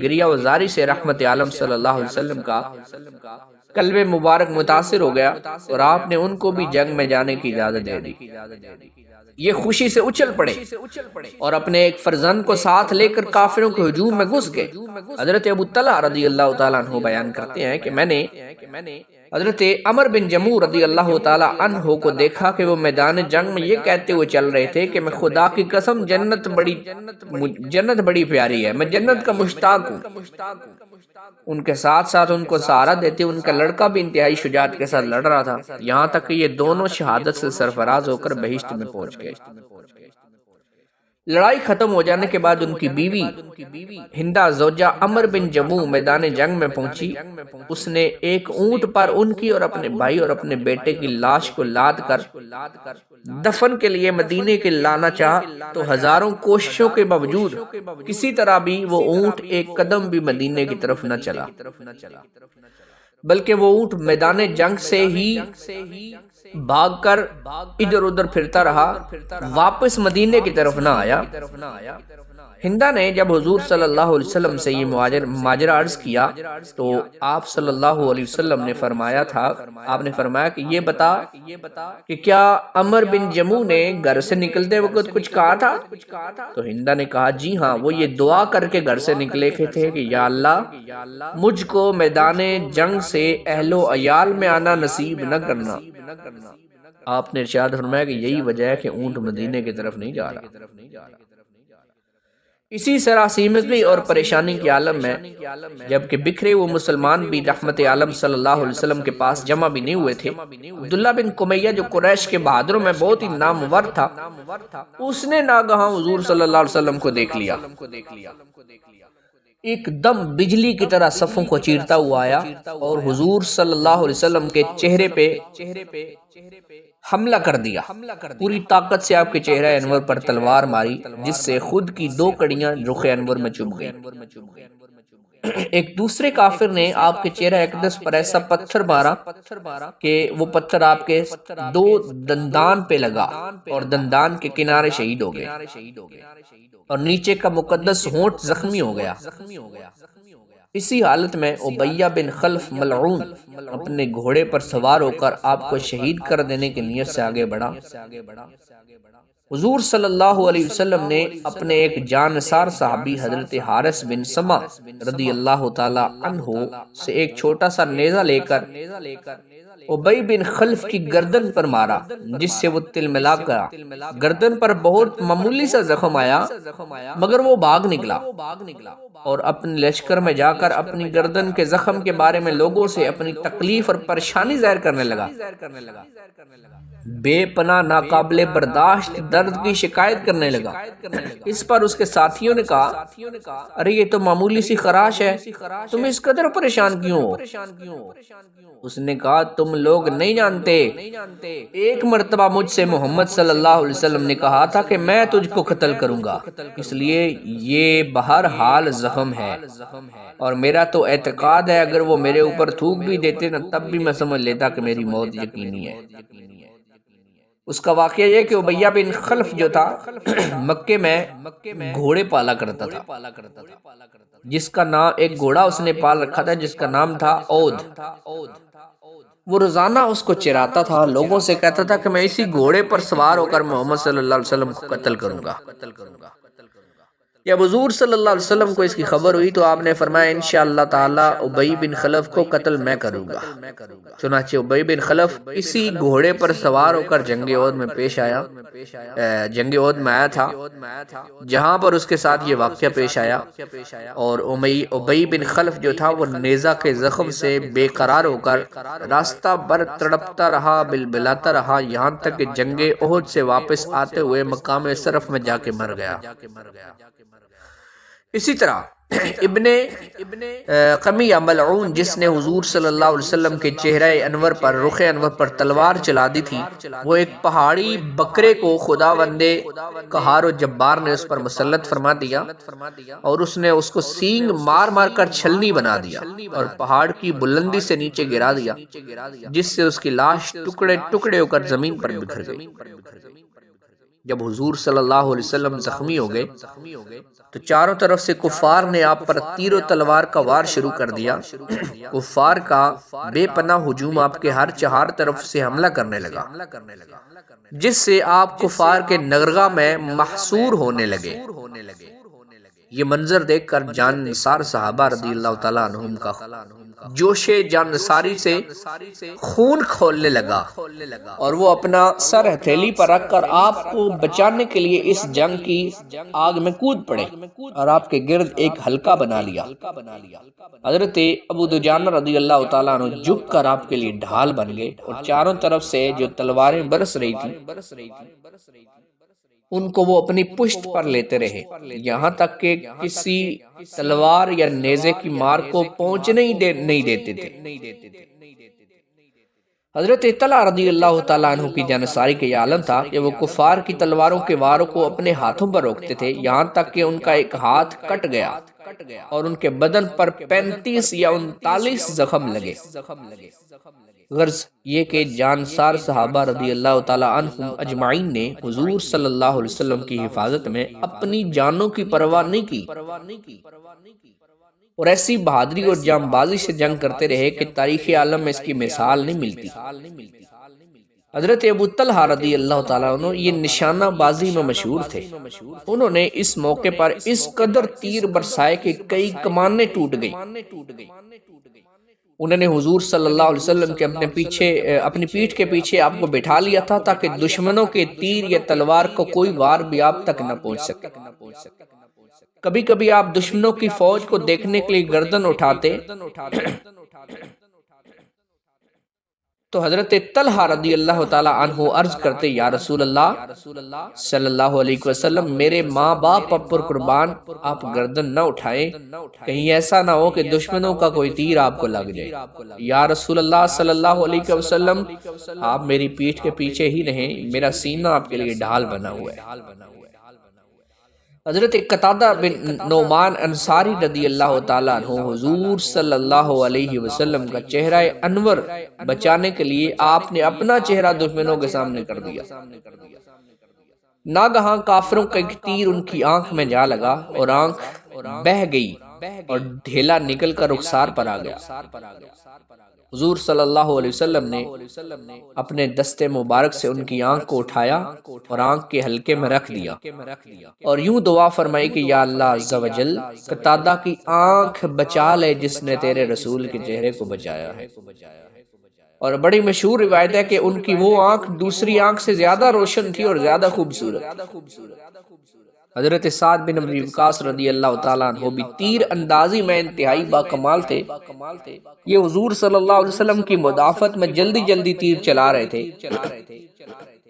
گریہ و زاری سے رحمت عالم صلی اللہ علیہ وسلم کا قلب مبارک متاثر ہو گیا اور آپ نے ان کو بھی جنگ میں جانے کی اجازت دے دی۔ یہ خوشی سے اچھل پڑے اور اپنے ایک فرزند کو ساتھ لے کر کافروں کے ہجوم میں گھس گئے۔ حضرت ابو طلحہ رضی اللہ تعالیٰ عنہ بیان کرتے ہیں کہ میں نے حضرت عمر بن جموع رضی اللہ تعالیٰ عنہ کو دیکھا کہ وہ میدان جنگ میں یہ کہتے ہوئے چل رہے تھے کہ میں خدا کی قسم جنت بڑی پیاری ہے، میں جنت کا مشتاق ہوں۔ ان کے ساتھ ساتھ ان کو سہارا دیتے ان کا لڑکا بھی انتہائی شجاعت کے ساتھ لڑ رہا تھا، یہاں تک کہ یہ دونوں شہادت سے سرفراز ہو کر بہشت میں پہنچ گئے۔ لڑائی ختم ہو جانے کے بعد ان کی بیوی ہندہ زوجہ عمر بن جموع میدان جنگ میں پہنچی۔ اس نے ایک اونٹ پر ان کی اور اپنے بھائی اور اپنے بیٹے کی لاش کو لاد کر دفن کے لیے مدینے کے لانا چاہا، تو ہزاروں کوششوں کے باوجود کسی طرح بھی وہ اونٹ ایک قدم بھی مدینے کی طرف نہ چلا، بلکہ وہ اونٹ میدان جنگ سے ہی بھاگ کر ادھر ادھر پھرتا رہا، واپس مدینے کی طرف نہ آیا۔ ہندہ نے جب حضور صلی اللہ علیہ وسلم سے یہ ماجرا عرض کیا تو آپ صلی اللہ علیہ وسلم نے فرمایا کہ یہ بتا کہ کیا عمر بن جموع نے گھر سے نکلتے وقت کچھ کہا تھا؟ تو ہندہ نے کہا جی ہاں، وہ یہ دعا کر کے گھر سے نکلے تھے کہ یا اللہ مجھ کو میدان جنگ سے اہل و عیال میں آنا نصیب نہ کرنا۔ آپ نے ارشاد فرمایا کہ یہی وجہ ہے کہ اونٹ مدینے کی طرف نہیں جا رہا۔ اسی سراسیمگی اور پریشانی کے عالم میں جبکہ بکھرے وہ مسلمان بھی رحمت عالم صلی اللہ علیہ وسلم کے پاس جمع بھی نہیں ہوئے تھے، عبداللہ بن کمیہ جو قریش کے بہادروں میں بہت ہی نامور تھا، اس نے ناگہاں حضور صلی اللہ علیہ وسلم کو دیکھ لیا، ایک دم بجلی کی طرح صفوں کو چیرتا ہوا آیا اور حضور صلی اللہ علیہ وسلم کے چہرے پہ حملہ کر دیا، پوری طاقت سے آپ کے چہرہ انور پر تلوار ماری، جس سے خود کی 2 کڑیاں رخ انور میں چبھ گئیں۔ ایک دوسرے کافر نے آپ کے چہرہ اقدس پر ایسا پتھر مارا کہ وہ پتھر آپ کے 2 دندان پہ لگا اور دندان کے کنارے شہید ہو گئے اور نیچے کا مقدس ہونٹ زخمی ہو گیا۔ اسی حالت میں امیہ بن خلف ملعون اپنے گھوڑے پر سوار ہو کر آپ کو شہید کر دینے کی نیت سے آگے بڑھا۔ حضور صلی اللہ علیہ وسلم نے اپنے ایک جانثار صحابی حضرت حارث بن سما رضی اللہ تعالی عنہ سے ایک چھوٹا سا نیزہ لے کر ابی بن خلف کی گردن پر مارا، جس سے وہ تلملا گیا۔ گردن پر بہت معمولی سا زخم آیا مگر وہ بھاگ نکلا اور اپنے لشکر میں جا کر اپنی گردن کے زخم کے بارے میں لوگوں سے اپنی تکلیف اور پریشانی ظاہر کرنے لگا۔ بے پناہ ناقابل برداشت درد کی شکایت کرنے لگا۔ اس پر اس کے ساتھیوں نے کہا ارے یہ تو معمولی سی خراش ہے، تم اس قدر پریشان کیوں ہو؟ اس نے کہا تم لوگ نہیں جانتے، ایک مرتبہ مجھ سے محمد صلی اللہ علیہ وسلم نے کہا تھا کہ میں تجھ کو قتل کروں گا، اس لیے یہ بہرحال زخم ہے، اور میرا تو اعتقاد ہے اگر وہ میرے اوپر تھوک بھی دیتے نا تب بھی میں سمجھ لیتا کہ میری موت یقینی ہے۔ اس کا واقعہ یہ کہ عبیہ بن خلف جو تھا مکے میں گھوڑے پالا کرتا تھا، جس کا نام ایک گھوڑا اس نے پال رکھا تھا جس کا نام تھا اود۔ وہ روزانہ اس کو چراتا تھا، لوگوں سے کہتا تھا کہ میں اسی گھوڑے پر سوار ہو کر محمد صلی اللہ علیہ وسلم کو قتل کروں گا۔ جب حضور صلی اللہ علیہ وسلم کو اس کی خبر ہوئی تو آپ نے فرمایا انشاءاللہ تعالی ابی بن خلف کو قتل میں کروں گا۔ چنانچہ ابی بن خلف اسی گھوڑے پر سوار ہو کر جنگ عہد میں پیش آیا، جنگ عہد میں آیا تھا، جہاں پر اس کے ساتھ یہ واقعہ پیش آیا، اور ابی بن خلف جو تھا وہ نیزہ کے زخم سے بے قرار ہو کر راستہ بر تڑپتا رہا، بلبلاتا رہا، یہاں تک کہ جنگ عہد سے واپس آتے ہوئے مقام صرف میں جا کے مر گیا۔ اسی طرح ابن قمیہ ملعون جس نے حضور صلی اللہ علیہ وسلم کے چہرہ انور پر، رخ انور پر تلوار چلا دی تھی، وہ ایک پہاڑی بکرے کو خداوند قہار و جبار نے اس پر مسلط فرما دیا، اور اس نے اس کو سینگ مار مار کر چھلنی بنا دیا اور پہاڑ کی بلندی سے نیچے گرا دیا، جس سے اس کی لاش ٹکڑے ٹکڑے ہو کر زمین پر بکھر گئی۔ جب حضور صلی اللہ علیہ وسلم زخمی ہو گئے تو چاروں طرف سے کفار نے آپ پر تیر و تلوار کا وار شروع کر دیا۔ کفار کا بے پناہ ہجوم آپ کے ہر چہار طرف سے حملہ کرنے لگا، جس سے آپ کفار کے نگرگاہ میں محصور ہونے لگے۔ یہ منظر دیکھ کر جان نثار صحابہ رضی اللہ تعالیٰ عنہم کا جوش جان نثاری سے خون کھولنے لگا، اور وہ اپنا سر ہتھیلی پر رکھ کر آپ کو بچانے کے لیے اس جنگ کی آگ میں کود پڑے اور آپ کے گرد ایک حلقہ بنا لیا۔ حضرت ابو دجانہ رضی اللہ تعالیٰ عنہ جھک کر آپ کے لیے ڈھال بن گئے، اور چاروں طرف سے جو تلواریں برس رہی تھیں ان کو وہ اپنی پشت پر لیتے رہے، یہاں تک کہ کسی تلوار یا نیزے کی مار کو پہنچنے ہی نہیں دیتے تھے۔ حضرت طلحہ رضی اللہ تعالیٰ عنہ کی جانثاری کا یہ عالم تھا کہ وہ کفار کی تلواروں کے واروں کو اپنے ہاتھوں پر روکتے تھے، یہاں تک کہ ان کا ایک ہاتھ کٹ گیا اور ان کے بدن پر 35 یا 39 زخم لگے۔ غرض یہ کہ جانسار صحابہ رضی اللہ تعالیٰ عنہم اجمعین نے حضور صلی اللہ علیہ وسلم کی حفاظت میں اپنی جانوں کی پرواہ نہیں کی، اور ایسی بہادری اور جام بازی سے جنگ کرتے رہے کہ تاریخ عالم میں اس کی مثال نہیں ملتی۔ حضرت ابو طلحہ رضی اللہ تعالیٰ عنہ یہ نشانہ بازی میں مشہور تھے، انہوں نے اس موقع پر اس قدر تیر برسائے کہ کئی کمانیں ٹوٹ گئی۔ انہوں نے حضور صلی اللہ علیہ وسلم کے اپنی پیٹھ کے پیچھے آپ کو بٹھا لیا تھا تاکہ دشمنوں کے تیر یا تلوار کو کوئی وار بھی آپ تک نہ پہنچ سکے۔ کبھی کبھی آپ دشمنوں کی فوج کو دیکھنے کے لیے گردن اٹھاتے تو حضرت طلحہ رضی اللہ تعالیٰ عنہ عرض کرتے یا رسول اللہ صلی اللہ علیہ وسلم، میرے ماں باپ پر قربان آپ گردن نہ اٹھائیں، کہیں ایسا نہ ہو کہ دشمنوں کا کوئی تیر آپ کو لگ جائے۔ یا رسول اللہ صلی اللہ علیہ وسلم، آپ میری پیٹھ کے پیچھے ہی رہیں، میرا سینہ آپ کے لیے ڈھال بنا ہوا ہے۔ حضرت قتادہ بن نعمان انصاری رضی اللہ تعالیٰ عنہ حضور صلی اللہ علیہ وسلم کا چہرہ انور بچانے کے لیے آپ نے اپنا چہرہ دشمنوں کے سامنے کر دیا۔ ناگہاں کافروں کا ایک تیر ان کی آنکھ میں جا لگا اور آنکھ بہہ گئی اور ڈھیلا نکل کر رخسار پر آ گیا۔ حضور صلی اللہ علیہ وسلم نے اپنے دستے مبارک سے ان کی آنکھ کو اٹھایا اور آنکھ کے حلقے میں رکھ دیا اور یوں دعا فرمائی کہ یا اللہ عز و جل، قتادہ کی آنکھ بچا لے جس نے تیرے رسول کے چہرے کو بچایا ہے۔ اور بڑی مشہور روایت ہے کہ ان کی وہ آنکھ دوسری آنکھ سے زیادہ روشن تھی اور زیادہ خوبصورت۔ حضرت سعد بن ابی وقاص رضی اللہ تعالیٰ عنہ بھی تیر اندازی میں انتہائی باکمال تھے۔ یہ حضور صلی اللہ علیہ وسلم کی مدافعت میں جلدی جلدی تیر چلا رہے تھے،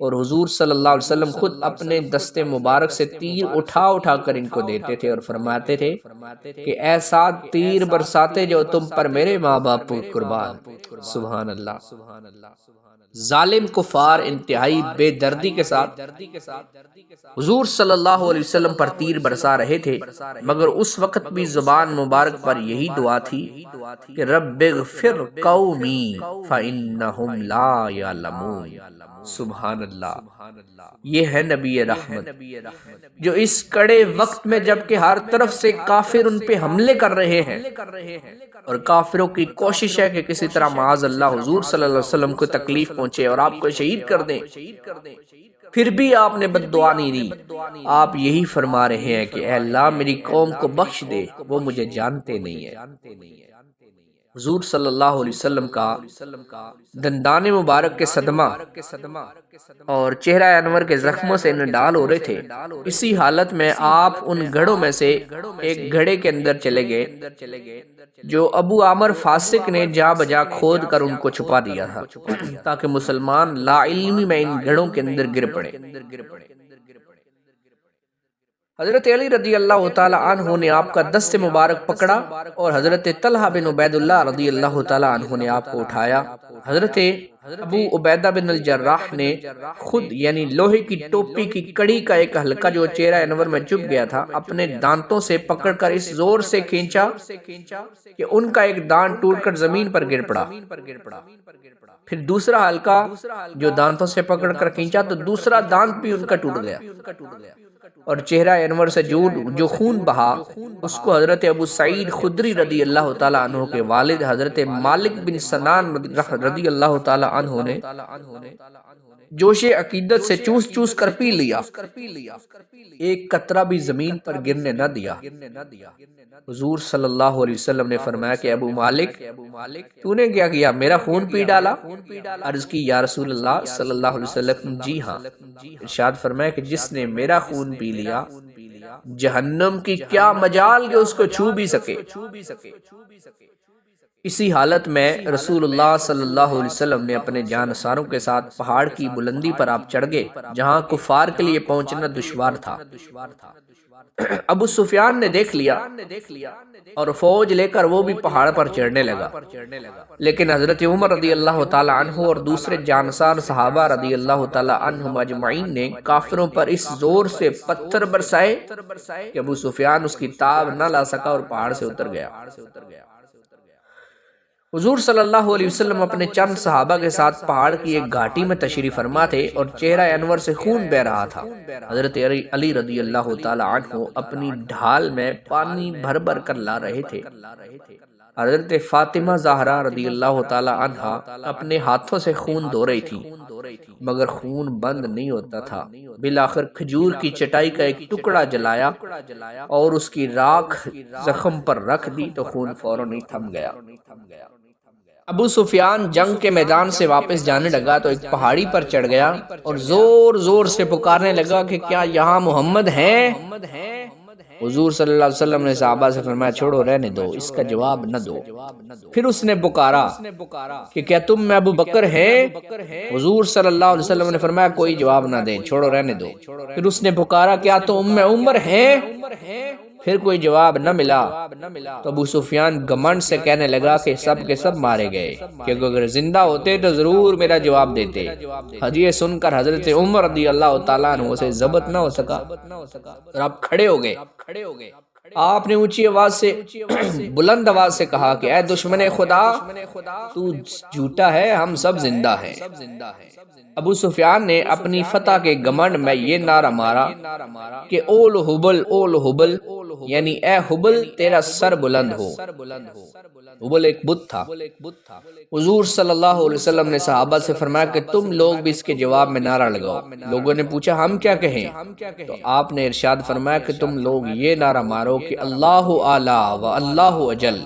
اور حضور صلی اللہ علیہ وسلم خود اپنے دست مبارک سے تیر اٹھا اٹھا کر ان کو دیتے تھے اور فرماتے تھے کہ اے سعد تیر برساتے جو تم پر میرے ماں باپ قربان۔ سبحان اللہ۔ ظالم کفار انتہائی بے دردی کے ساتھ حضور صلی اللہ علیہ وسلم پر تیر برسا رہے تھے، مگر اس وقت بھی زبان مبارک پر یہی دعا تھی کہ رب اغفر قومی فإنہم لا یعلمون۔ سبحان اللہ۔ یہ ہے نبی رحمت جو اس کڑے وقت میں جبکہ ہر طرف سے کافر ان پہ حملے کر رہے ہیں اور کافروں کی کوشش ہے کہ کسی طرح معاذ اللہ حضور صلی اللہ علیہ وسلم کو تکلیف پہنچے اور آپ کو شہید کر دیں، پھر بھی آپ نے بد دعا نہیں دی۔ آپ یہی فرما رہے ہیں کہ اے اللہ میری قوم کو بخش دے، وہ مجھے جانتے نہیں ہیں۔ حضور صلی اللہ علیہ وسلم کا دندان مبارک کے صدمہ اور چہرہ انور کے زخموں سے نڈال ہو رہے تھے۔ اسی حالت میں آپ ان گھڑوں میں سے ایک گھڑے کے اندر چلے گئے جو ابو عامر فاسق نے جا بجا کھود کر ان کو چھپا دیا تھا تاکہ مسلمان لا علمی میں ان گھڑوں کے اندر گر پڑے۔ حضرت علی رضی اللہ تعالی عنہ نے آپ کا دست مبارک پکڑا اور حضرت طلحہ بن عبید اللہ رضی اللہ تعالی عنہ نے آپ کو اٹھایا۔ حضرت ابو عبیدہ بن الجراح نے خود یعنی لوہے کی ٹوپی کی کڑی کا ایک حلقہ جو چہرہ انور میں چپ گیا تھا اپنے دانتوں سے پکڑ کر اس زور سے کھینچا کہ ان کا ایک دانت ٹوٹ کر زمین پر گر پڑا۔ پھر دوسرا حلقہ جو دانتوں سے پکڑ کر کھینچا تو دوسرا دانت بھی ان کا ٹوٹ گیا اور چہرہ انور سے جو خون بہا اس کو حضرت ابو سعید خدری رضی اللہ تعالیٰ عنہ کے والد حضرت مالک بن سنان رضی اللہ تعالیٰ عنہ نے جوش عقیدت سے چوس چوس کر پی لیا، ایک قطرہ بھی زمین پر گرنے نہ دیا۔ حضور صلی اللہ علیہ وسلم نے فرمایا کہ ابو مالک تو نے کیا کیا، میرا خون پی ڈالا؟ عرض کی یا رسول اللہ صلی اللہ علیہ وسلم جی ہاں۔ ارشاد فرمایا کہ جس نے میرا خون پی لیا جہنم کی کیا مجال کہ اس کو چھو بھی سکے۔ اسی حالت میں رسول اللہ صلی اللہ علیہ وسلم نے اپنے جانساروں کے ساتھ پہاڑ کی بلندی پر آپ چڑھ گئے جہاں کفار کے لیے پہنچنا دشوار تھا۔ ابو سفیان نے دیکھ لیا اور فوج لے کر وہ بھی پہاڑ پر چڑھنے لگا، لیکن حضرت عمر رضی اللہ تعالی عنہ اور دوسرے جانسار صحابہ رضی اللہ تعالی عنہم اجمعین نے کافروں پر اس زور سے پتھر برسائے کہ ابو سفیان اس کی تاب نہ لا سکا اور پہاڑ سے اتر گیا۔ حضور صلی اللہ علیہ وسلم اپنے چند صحابہ کے ساتھ پہاڑ کی ایک گھاٹی میں تشریف فرما تھے اور چہرہ انور سے خون بہ رہا تھا۔ حضرت علی رضی اللہ تعالی عنہ اپنی ڈھال میں پانی بھر بھر کر لا رہے تھے۔ حضرت فاطمہ زہرا رضی اللہ تعالی عنہا اپنے ہاتھوں سے خون دھو رہی تھی مگر خون بند نہیں ہوتا تھا۔ بالآخر کھجور کی چٹائی کا ایک ٹکڑا جلایا اور اس کی راکھ زخم پر رکھ دی تو خون فوراً ہی تھم گیا۔ ابو سفیان جنگ کے میدان سے واپس جانے لگا تو ایک پہاڑی پر چڑھ گیا اور زور زور سے پکارنے لگا کہ کیا یہاں محمد ہیں؟ حضور صلی اللہ علیہ وسلم نے صحابہ سے فرمایا چھوڑو رہنے دو، اس کا جواب نہ دو۔ پھر اس نے پکارا کہ کیا تم میں ابو بکر ہیں؟ حضور صلی اللہ علیہ وسلم نے فرمایا کوئی جواب نہ دے، چھوڑو رہنے دو۔ پھر اس نے پکارا کیا تم عمر ہیں؟ پھر کوئی جواب نہ ملا تو ابو سفیان گمنڈ سے کہنے لگا کہ سب کے سب مارے گئے، کیونکہ اگر زندہ ہوتے تو ضرور میرا جواب دیتے۔ یہ سن کر حضرت عمر رضی اللہ تعالیٰ عنہ سے ضبط نہ ہو سکا اور آپ کھڑے ہو گئے۔ آپ نے اونچی آواز سے بلند آواز سے کہا کہ اے دشمن خدا تو جھوٹا ہے، ہم سب زندہ ہیں۔ ابو سفیان نے اپنی فتح کے گمنڈ میں یہ نعرہ مارا کہ اول حبل اول حبل، یعنی اے حبل تیرا سر بلند ہو۔ حبل ایک بت تھا۔ حضور صلی اللہ علیہ وسلم نے صحابہ سے فرمایا کہ تم لوگ بھی اس کے جواب میں نعرہ لگاؤ۔ لوگوں نے پوچھا ہم کیا کہیں؟ تو آپ نے ارشاد فرمایا کہ تم لوگ یہ نعرہ مارو کہ اللہ اعلیٰ و اللہ اجل،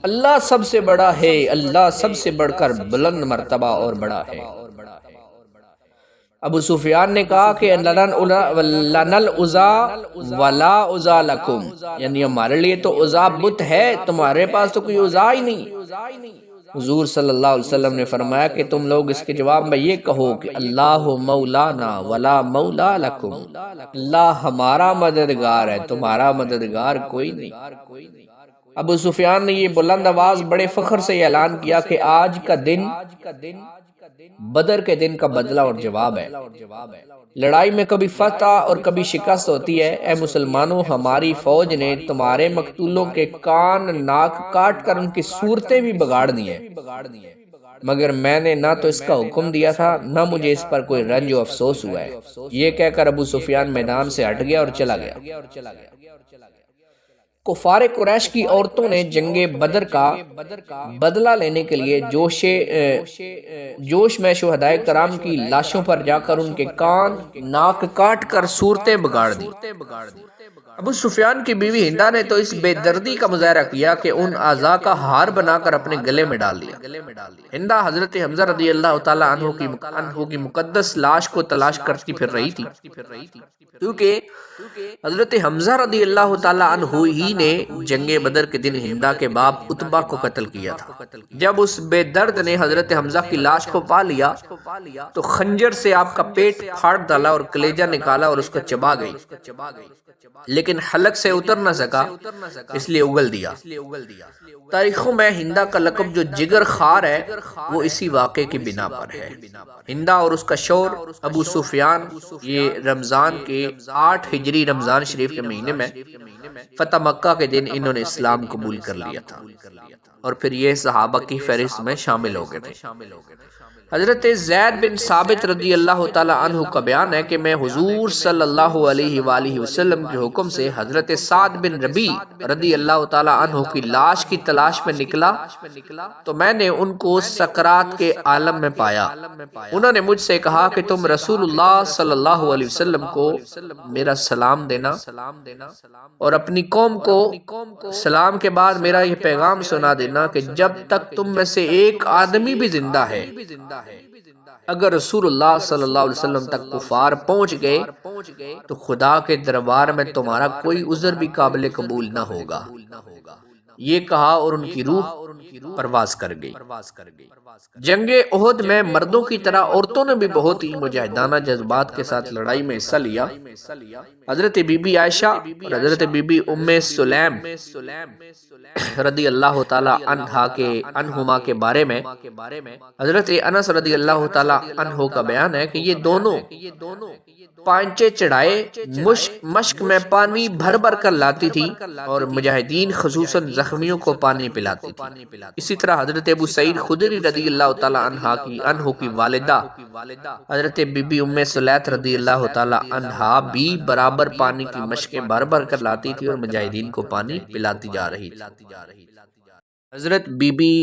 اللہ سب سے بڑا ہے، اللہ سب سے بڑھ کر بلند مرتبہ اور بڑا ہے۔ ابو سفیان نے کہا کہ لَنَا الْعُزَّىٰ وَلَا عُزَّىٰ لَكُمْ، یعنی ہمارے لیے تو عزا بت ہے، تمہارے پاس تو کوئی عزا ہی نہیں۔ حضور صلی اللہ علیہ وسلم نے فرمایا کہ تم لوگ اس کے جواب میں یہ کہو کہ اللہ مولانا ولا مولا لکم، اللہ ہمارا مددگار ہے، تمہارا مددگار کوئی نہیں۔ ابو سفیان نے یہ بلند آواز بڑے فخر سے یہ اعلان کیا کہ آج کا دن بدر کے دن کا بدلہ اور جواب ہے۔ لڑائی میں کبھی فتح اور کبھی شکست ہوتی ہے۔ اے مسلمانوں، ہماری فوج نے تمہارے مقتولوں کے کان ناک کاٹ کر ان کی صورتیں بھی بگاڑ دی ہیں، مگر میں نے نہ تو اس کا حکم دیا تھا نہ مجھے اس پر کوئی رنج و افسوس ہوا ہے۔ یہ کہہ کر ابو سفیان میدان سے ہٹ گیا اور چلا گیا۔ کفار قریش کی عورتوں نے جنگ بدر کا بدلہ لینے کے لیے جوش میں شہدائے کرام کی لاشوں پر جا کر ان کے کان ناک کاٹ کر صورتیں بگاڑ دی۔ ابو سفیان کی بیوی ہندا نے تو اس بے دردی کا مظاہرہ کیا کہ ان اعضاء کا ہار بنا کر اپنے گلے میں ڈال دیا۔ ہندا حضرت حمزہ رضی اللہ تعالی عنہ کی مقدس لاش کو تلاش کرتی پھر رہی تھی، کیونکہ حضرت حمزہ رضی اللہ تعالی عنہ ہی نے جنگ بدر کے دن ہندا کے باپ عتبہ کو قتل کیا تھا۔ جب اس بے درد نے حضرت حمزہ کی لاش کو پا لیا تو خنجر سے آپ کا پیٹ پھاڑ ڈالا اور کلیجہ نکالا اور اس کو چبا گئی، لیکن حلق سے اتر نہ سکا، اس لیے اگل دیا۔ تاریخوں میں ہندا کا لقب جو جگر خار ہے وہ اسی واقعے کی بنا پر ہے۔ ہندا اور اس کا شوہر ابو سفیان یہ رمضان کے 8 ہجری رمضان شریف کے مہینے میں فتح مکہ کے دن انہوں نے اسلام قبول کر لیا تھا، اور پھر یہ صحابہ کی فہرست میں شامل ہو گئے تھے۔ حضرت زید بن ثابت رضی اللہ تعالی عنہ کا بیان ہے کہ میں حضور صلی اللہ علیہ وآلہ وسلم کے حکم سے حضرت سعد بن ربیع رضی اللہ تعالی عنہ کی لاش کی تلاش میں نکلا تو میں نے ان کو سکرات کے عالم میں پایا۔ انہوں نے مجھ سے کہا کہ تم رسول اللہ صلی اللہ علیہ وسلم کو میرا سلام دینا اور اپنی قوم کو سلام کے بعد میرا یہ پیغام سنا دینا کہ جب تک تم میں سے ایک آدمی بھی زندہ ہے، اگر رسول اللہ صلی اللہ علیہ وسلم تک کفار پہنچ گئے تو خدا کے دربار میں تمہارا کوئی عذر بھی قابل قبول نہ ہوگا۔ یہ کہا اور ان کی روح پرواز کر گئی۔ جنگ احد میں مردوں کی طرح عورتوں نے بھی بہت ہی مجاہدانہ جذبات کے ساتھ لڑائی میں حصہ لیا۔ حضرت بی بی عائشہ اور حضرت بی بی ام سلیم رضی اللہ تعالی عنہما کے بارے میں حضرت انس رضی اللہ تعالی عنہ کا بیان ہے کہ یہ دونوں پانچے چڑھائے مشک میں پانی بھر بھر کر لاتی تھی اور مجاہدین خصوصاً زخمیوں کو پانی پلاتی تھی۔ اسی طرح حضرت ابو سعید خدری رضی اللہ تعالی عنہ کی والدہ حضرت بی بی ام سلیت رضی اللہ تعالی عنہا بھی برابر پانی کی مشکیں بھر بھر کر لاتی تھی اور مجاہدین کو پانی پلاتی جا رہی تھی۔ حضرت بی بی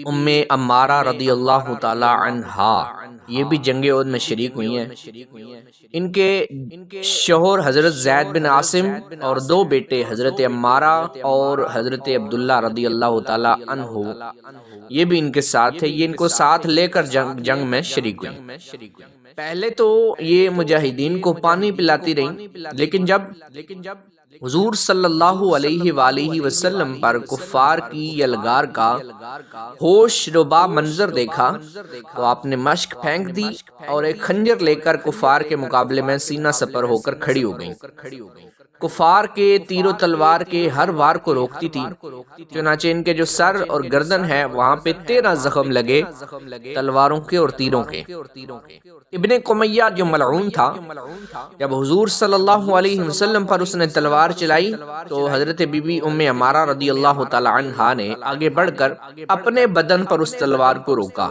ام عمارہ رضی اللہ تعالی عنہا یہ بھی جنگ احد میں شریک ہوئی ہیں۔ ان کے شوہر حضرت زید بن عاصم اور 2 بیٹے حضرت عمارہ اور حضرت عبداللہ رضی اللہ تعالی عنہ یہ بھی ان کے ساتھ تھے۔ یہ ان کو ساتھ لے کر جنگ میں شریک ہوئی۔ پہلے تو یہ مجاہدین کو پانی پلاتی رہیں، لیکن جب حضور صلی اللہ علیہ وآلہ وسلم پر کفار کی یلغار کا ہوش ربا منظر دیکھا تو آپ نے مشک پھینک دی اور ایک خنجر لے کر کفار کے مقابلے میں سینہ سپر ہو کر کھڑی ہو گئیں۔ کفار کے تیر و تلوار کے ہر وار کو روکتی تھی، چنانچہ ان کے جو سر اور گردن ہے وہاں پہ 13 زخم لگے تلواروں کے اور تیروں کے۔ ابن قمیہ جو ملعون تھا، جب حضور صلی اللہ علیہ وسلم پر اس نے تلوار چلائی تو حضرت بی بی ام عمارہ رضی اللہ تعالی عنہا نے آگے بڑھ کر اپنے بدن پر اس تلوار کو روکا۔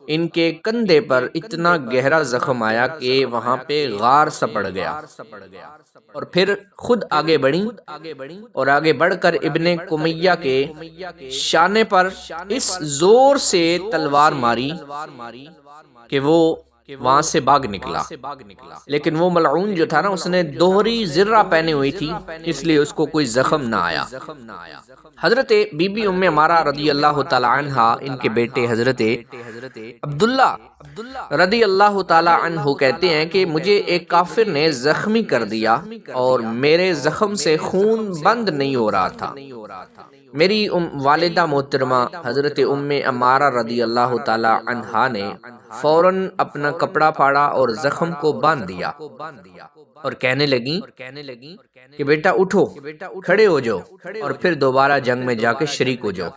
ان کے کندھے پر اتنا گہرا زخم آیا کہ وہاں پہ غار سا پڑ گیا، اور پھر خود آگے بڑھی اور آگے بڑھ کر ابن قمیہ کے شانے پر اس زور سے تلوار ماری کہ وہ وہاں سے بھاگ نکلا۔ لیکن وہ ملعون جو تھا نا، اس نے دوہری زرہ پہنی ہوئی تھی، اس لیے اس کو کوئی زخم نہ آیا۔ حضرت بی بی ام عمارہ رضی اللہ تعالی عنہا ان کے بیٹے حضرت عبداللہ رضی اللہ تعالی عنہ کہتے ہیں کہ مجھے ایک کافر نے زخمی کر دیا اور میرے زخم سے خون بند نہیں ہو رہا تھا۔ میری والدہ محترمہ حضرت ام عمارہ رضی اللہ تعالی عنہا نے فوراً اپنا کپڑا پھاڑا اور زخم کو باندھ دیا اور کہنے لگی کہ بیٹا اٹھو، کھڑے ہو جاؤ اور پھر دوبارہ جنگ میں جا کے شریک ہو جاؤ۔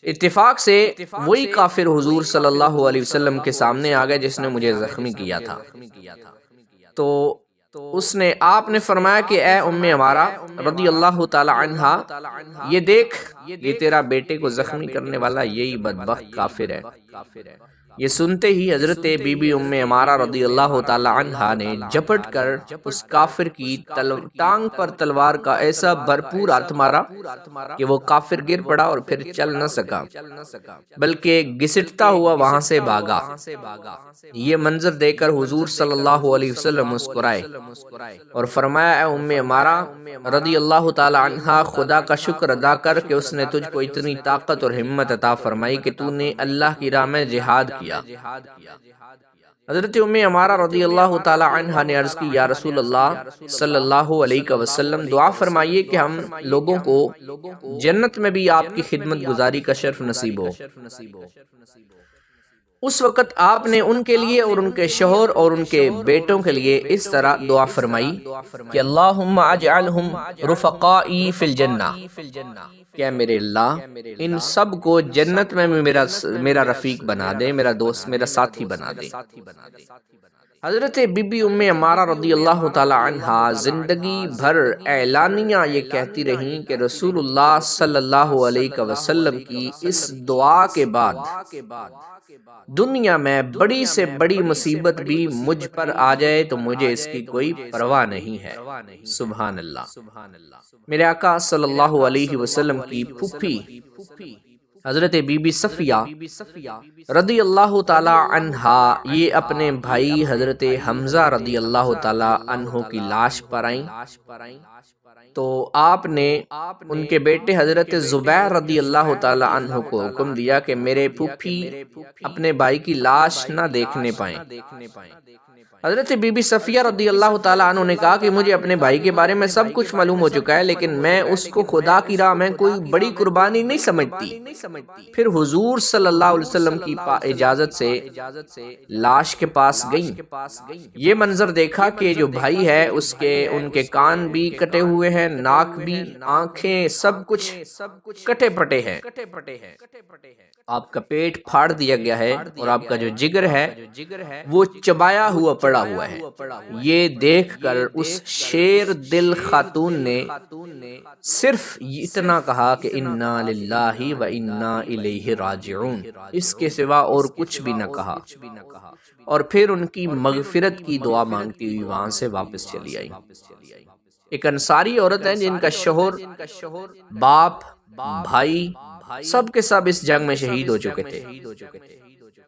اتفاق سے وہی کافر حضور صلی اللہ علیہ وسلم کے سامنے آ گئے جس نے مجھے زخمی کیا تھا۔ تو اس نے آپ نے فرمایا کہ اے ام عمارہ رضی اللہ تعالی عنہا، یہ دیکھ، یہ تیرا بیٹے کو زخمی کرنے والا یہی بدبخت کافر ہے۔ یہ سنتے ہی حضرت بی بی ام عمارہ رضی اللہ تعالی عنہا نے جھپٹ کر اس کافر کی ٹانگ پر تلوار کا ایسا بھرپور ہاتھ مارا کہ وہ کافر گر پڑا اور پھر چل نہ سکا، بلکہ گھسٹتا ہوا وہاں سے بھاگا۔ یہ منظر دیکھ کر حضور صلی اللہ علیہ وسلم مسکرائے اور فرمایا اے ام عمارہ رضی اللہ تعالی عنہا، خدا کا شکر ادا کر کہ اس نے تجھ کو اتنی طاقت اور ہمت عطا فرمائی کہ تو نے اللہ کی راہ میں جہاد کیا۔ حضرت ام عمارہ رضی اللہ تعالی عنہا نے عرض کی یا رسول اللہ صلی اللہ علیہ وسلم، دعا فرمائیے کہ ہم لوگوں کو جنت میں بھی آپ کی خدمت گزاری کا شرف نصیب ہو۔ اس وقت آپ نے ان کے لیے اور ان کے شوہر اور ان کے بیٹوں کے لیے اس طرح دعا فرمائی کہ اللہم اجعلہم رفقائی فی الجنہ، کیا میرے اللہ ان سب کو جنت میں میرا رفیق بنا دے، میرا دوست، میرا ساتھی بنا دے۔ حضرت بی بی ام عمارہ رضی اللہ تعالی عنہا زندگی بھر اعلانیہ یہ کہتی رہیں کہ رسول اللہ صلی اللہ علیہ وسلم کی اس دعا کے بعد دنیا میں بڑی سے بڑی مصیبت بھی مجھ پر آ جائے تو مجھے اس کی کوئی پرواہ نہیں ہے۔ سبحان اللہ۔ میرے آقا صلی اللہ علیہ وسلم کی پھوپھی حضرت بی بی صفیہ رضی اللہ تعالی عنہا یہ اپنے بھائی حضرت حمزہ رضی اللہ تعالی عنہ کی لاش پر آئیں تو آپ نے ان کے بیٹے حضرت زبیر رضی اللہ تعالی عنہ کو حکم دیا کہ میرے پھوپھی اپنے بھائی کی لاش نہ دیکھنے پائیں۔ حضرت بی بی صفیہ رضی اللہ تعالیٰ عنہ نے کہا کہ مجھے اپنے بھائی کے بارے میں سب کچھ معلوم ہو چکا ہے، لیکن میں اس کو خدا کی راہ میں کوئی بڑی قربانی نہیں سمجھتی۔ پھر حضور صلی اللہ علیہ وسلم کی اجازت سے لاش کے پاس گئیں۔ یہ منظر دیکھا کہ جو بھائی ہے ان کے کان بھی کٹے ہوئے ہیں، ناک بھی، آنکھیں، سب کچھ کٹے پٹے ہیں، آپ کا پیٹ پھاڑ دیا گیا ہے اور آپ کا جو جگر ہے وہ چبایا ہوا پڑا ہوا ہے۔ یہ دیکھ کر اس شیر دل خاتون نے صرف اتنا کہا کہ انا للہ و انا الیہ راجعون، اس کے سوا اور کچھ بھی نہ کہا، اور پھر ان کی مغفرت کی دعا مانگتی ہوئی وہاں سے واپس چلی آئی۔ ایک انصاری عورت ہے جن کا شوہر، باپ، بھائی سب کے سب اس جنگ میں شہید ہو چکے تھے،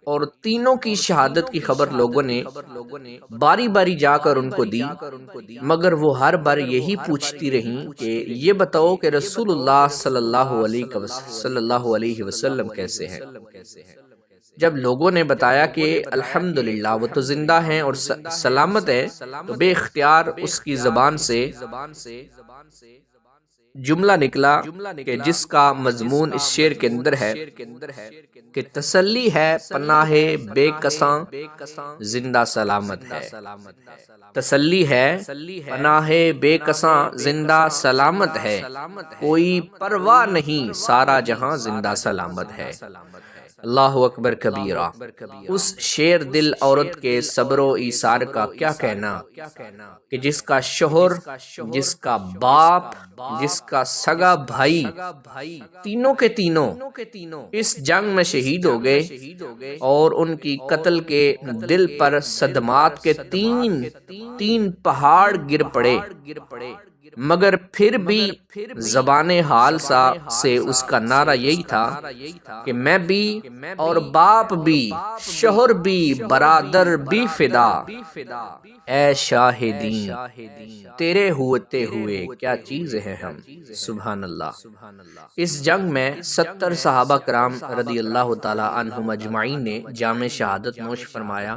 اور تینوں کی شہادت کی خبر لوگوں نے باری باری جا کر ان کو دی، مگر وہ ہر بار یہی پوچھتی رہیں کہ یہ بتاؤ کہ رسول اللہ صلی اللہ علیہ وسلم کیسے ہیں۔ جب لوگوں نے بتایا کہ الحمدللہ وہ تو زندہ ہیں اور سلامت ہیں، تو بے اختیار اس کی زبان سے جملہ نکلا کہ جس کا مضمون اس شعر کے اندر ہے کہ تسلی ہے پناہ بے کساں زندہ سلامت ہے، تسلی ہے پناہ بے کساں زندہ سلامت ہے، کوئی پرواہ نہیں سارا جہاں زندہ سلامت ہے۔ اللہ اکبر کبیرہ۔ اس شیر دل عورت کے صبر و ایثار کا کیا کہنا کہ جس کا شوہر، جس کا باپ، جس کا سگا بھائی، تینوں کے تینوں اس جنگ میں شہید ہو گئے، اور ان کی قتل کے دل پر صدمات کے تین پہاڑ گر پڑے، مگر پھر بھی زبان حال سے اس کا نعرہ یہی تھا کہ میں بھی اور باپ بھی، شوہر بھی، برادر بھی فدا، اے شاہدین تیرے ہوتے ہوئے کیا چیز ہے ہم۔ سبحان اللہ۔ اس جنگ میں 70 صحابہ کرام رضی اللہ تعالی عنہم اجمعین نے جام شہادت نوش فرمایا،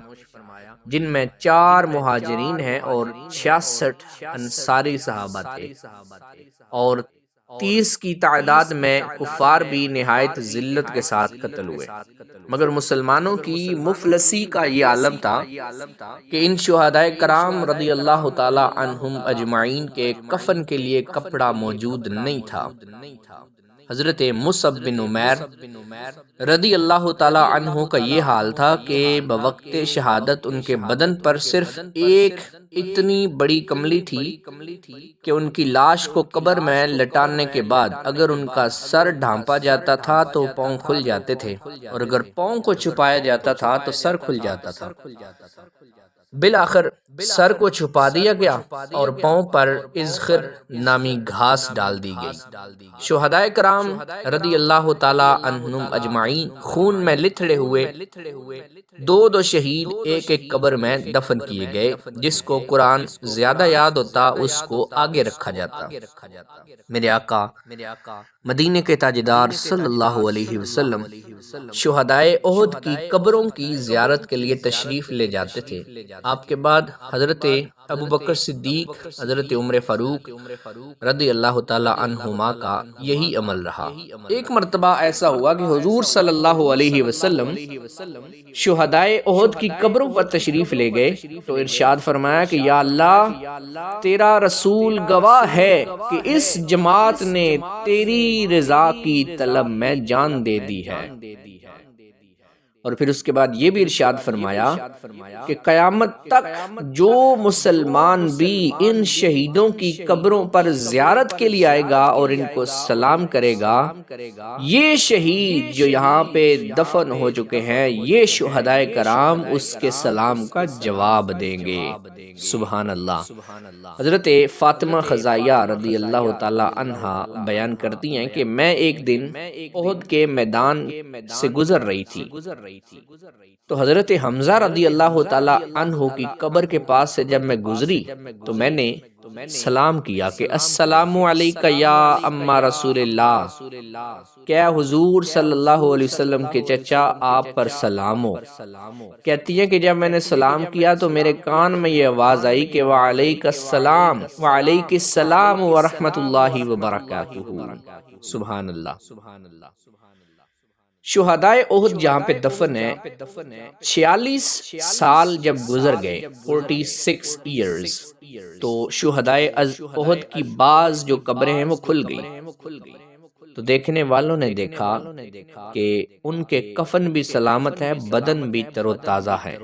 جن میں 4 مہاجرین ہیں اور 66 انصاری صحابہ تھے، اور 30 کی تعداد میں کفار بھی نہایت ذلت کے ساتھ قتل ہوئے، مگر مسلمانوں کی مفلسی کا یہ عالم تھا کہ ان شہداء کرام رضی اللہ تعالی عنہم اجمعین کے کفن کے لیے کپڑا موجود نہیں تھا۔ حضرت مصعب بن عمیر رضی اللہ تعالی عنہ کا یہ حال تھا کہ بوقت شہادت ان کے بدن پر صرف ایک اتنی بڑی کملی تھی کہ ان کی لاش کو قبر میں لٹانے کے بعد اگر ان کا سر ڈھانپا جاتا تھا تو پاؤں کھل جاتے تھے، اور اگر پاؤں کو چھپایا جاتا تھا تو سر کھل جاتا تھا۔ بالآخر سر کو چھپا دیا گیا اور پاؤں پر اذخر نامی گھاس ڈال دی گئی۔ شہداء کرام رضی اللہ تعالی عنہم اجمعین خون میں لتھڑے ہوئے دو شہید ایک ایک قبر میں دفن کیے گئے۔ جس کو قرآن زیادہ یاد ہوتا اس کو آگے رکھا جاتا۔ میرے آقا مدینے کے تاجدار صلی اللہ علیہ وسلم شہداء احد کی قبروں کی زیارت کے لیے تشریف لے جاتے تھے۔ آپ کے بعد حضرت ابو بکر صدیق، حضرت عمر فاروق رضی اللہ تعالی عنہما کا یہی عمل رہا۔ ایک مرتبہ ایسا ہوا کہ حضور صلی اللہ علیہ وسلم شہداء احد کی قبروں پر تشریف لے گئے تو ارشاد فرمایا کہ یا اللہ، تیرا رسول گواہ ہے کہ اس جماعت نے تیری رضا کی طلب میں جان دے دی ہے۔ اور پھر اس کے بعد یہ بھی ارشاد فرمایا کہ قیامت تک جو مسلمان بھی ان شہیدوں کی قبروں پر زیارت کے لیے آئے گا اور ان کو سلام کرے گا، یہ شہید جو یہاں پہ دفن ہو چکے ہیں، یہ شہداء کرام اس کے سلام کا جواب دیں گے۔ سبحان اللہ۔ حضرت فاطمہ خزائیہ رضی اللہ تعالی عنہا بیان کرتی ہیں کہ میں ایک دن احد کے میدان سے گزر رہی تھی تو حضرت حمزہ رضی اللہ تعالی عنہ کی قبر کے پاس سے جب میں گزری تو میں نے سلام کیا کہ السلام علیکہ یا اما رسول اللہ، کیا حضور صلی اللہ علیہ وسلم کے چچا آپ پر سلام ہو۔ کہتی ہیں کہ جب میں نے سلام کیا تو میرے کان میں یہ آواز آئی کہ وعلیک السلام وعلیک السلام ورحمۃ اللہ وبرکاتہ۔ سبحان اللہ۔ شہداء احد جہاں پہ دفن ہے 46 سال جب گزر گئے 46 ایئرز، تو شہداء احد کی بعض جو قبریں ہیں وہ کھل گئی تو دیکھنے والوں نے دیکھا کہ ان کے کفن بھی سلامت ہے، بدن بھی تر و تازہ ہے۔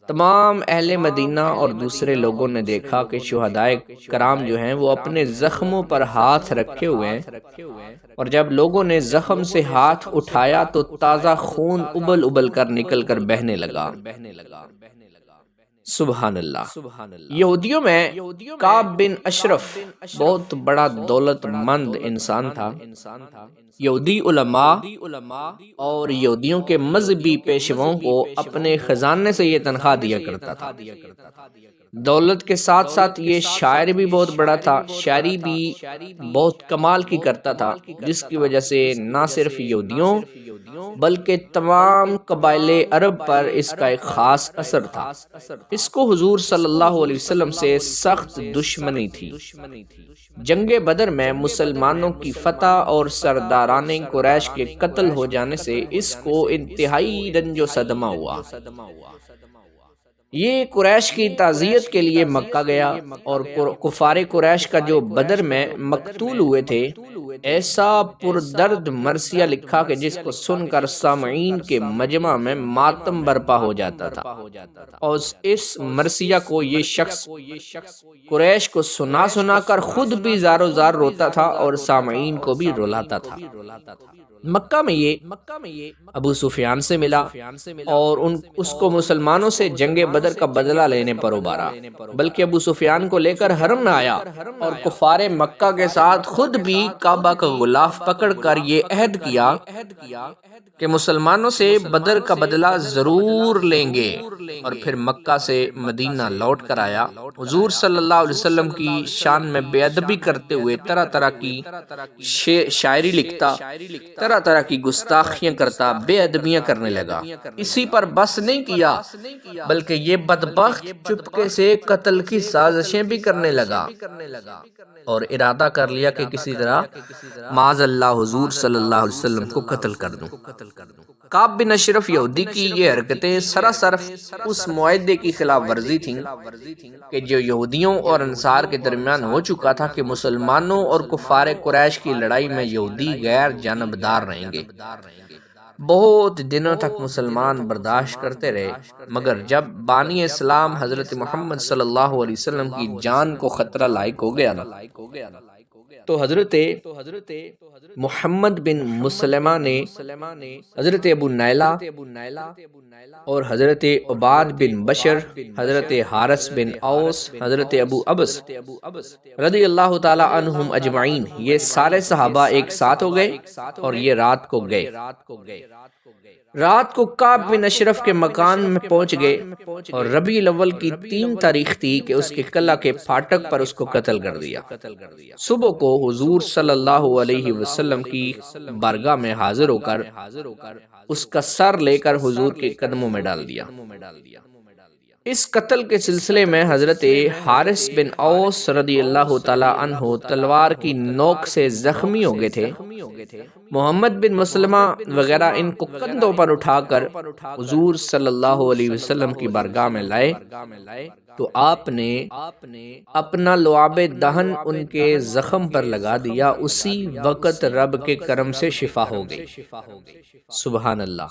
تمام اہل مدینہ اور دوسرے لوگوں نے دیکھا کہ شہداء کرام جو ہیں وہ اپنے زخموں پر ہاتھ رکھے ہوئے ہیں، اور جب لوگوں نے زخم سے ہاتھ اٹھایا تو تازہ خون ابل ابل کر نکل کر بہنے لگا۔ سبحان اللہ۔ یہودیوں میں کعب بن اشرف بہت بڑا دولت مند انسان تھا۔ یہودی علماء اور یہودیوں کے مذہبی پیشواؤں کو اپنے خزانے سے یہ تنخواہ دیا کرتا تھا۔ دولت کے ساتھ ساتھ یہ شاعر بھی بہت بڑا تھا، شاعری بھی بہت کمال کی کرتا تھا، جس کی وجہ سے نہ صرف یہودیوں بلکہ تمام قبائل عرب پر اس کا ایک خاص اثر تھا۔ اس کو حضور صلی اللہ علیہ وسلم سے سخت دشمنی تھی۔ جنگ بدر میں مسلمانوں کی فتح اور سرداران قریش کے قتل ہو جانے سے اس کو انتہائی رنج و صدمہ ہوا۔ یہ قریش کی تعزیت کے لیے مکہ گیا اور کفار قریش کا جو بدر میں مقتول ہوئے تھے ایسا پردرد مرثیہ لکھا کہ جس کو سن کر سامعین کے مجمع میں ماتم برپا ہو جاتا تھا، اور اس مرثیہ کو یہ شخص قریش کو سنا سنا کر خود بھی زار و زار روتا تھا اور سامعین کو بھی رلاتا تھا۔ مکہ میں یہ ابو سفیان سے ملا اور اس کو مسلمانوں سے جنگ بدر کا بدلہ لینے پر ابھارا، بلکہ ابو سفیان کو لے کر حرم میں آیا اور کفار مکہ کے ساتھ خود بھی کعبہ کا غلاف پکڑ کر یہ عہد کیا کہ مسلمانوں سے بدر کا بدلہ ضرور لیں گے، اور پھر مکہ سے مدینہ لوٹ کر آیا۔ حضور صلی اللہ علیہ وسلم کی شان میں بے ادبی کرتے ہوئے طرح طرح کی شاعری لکھتا، طرح طرح طرح کی گستاخیاں کرتا، بے ادبیاں کرنے لگا۔ اسی پر بس نہیں کیا بلکہ یہ بدبخت چپکے سے قتل کی سازشیں بھی کرنے لگا اور ارادہ کر لیا کہ کسی طرح معاذ اللہ حضور صلی اللہ علیہ وسلم کو قتل کر دوں۔ کعب بن اشرف یہودی کی یہ حرکتیں سراسر اس معاہدے کی خلاف ورزی تھیں کہ جو یہودیوں اور انصار کے درمیان ہو چکا تھا کہ مسلمانوں اور کفار قریش کی لڑائی میں یہودی غیر جانبدار رہیں گے۔ بہت دنوں تک مسلمان برداشت کرتے رہے، مگر جب بانی اسلام حضرت محمد صلی اللہ علیہ وسلم کی جان کو خطرہ لاحق ہو گیا نا، تو حضرت محمد بن مسلمہ نے حضرت ابو نیلہ اور حضرت عباد بن بشر، حضرت حارث بن اوس، حضرت ابو ابس رضی اللہ تعالی عنہم اجمعین، یہ سارے صحابہ ایک ساتھ ہو گئے اور یہ رات کو گئے۔ رات کو کعب بن اشرف کے مکان میں پہنچ گئے اور ربیع الاول کی 3 تاریخ تھی کہ اس کے قلعہ کے پھاٹک پر اس کو قتل کر دیا۔ صبح کو حضور صلی اللہ علیہ وسلم کی بارگاہ میں حاضر ہو کر اس کا سر لے کر حضور کے قدموں میں ڈال دیا۔ اس قتل کے سلسلے میں حضرت حارث بن اوس رضی اللہ تعالی عنہ تلوار کی نوک سے زخمی ہو گئے تھے۔ محمد بن مسلمہ وغیرہ ان کو کندھوں پر اٹھا کر حضور صلی اللہ علیہ وسلم کی بارگاہ میں لائے تو آپ نے اپنا لعاب دہن ان کے زخم پر لگا دیا۔ اسی وقت رب کے کرم سے شفا ہو گئی۔ سبحان اللہ۔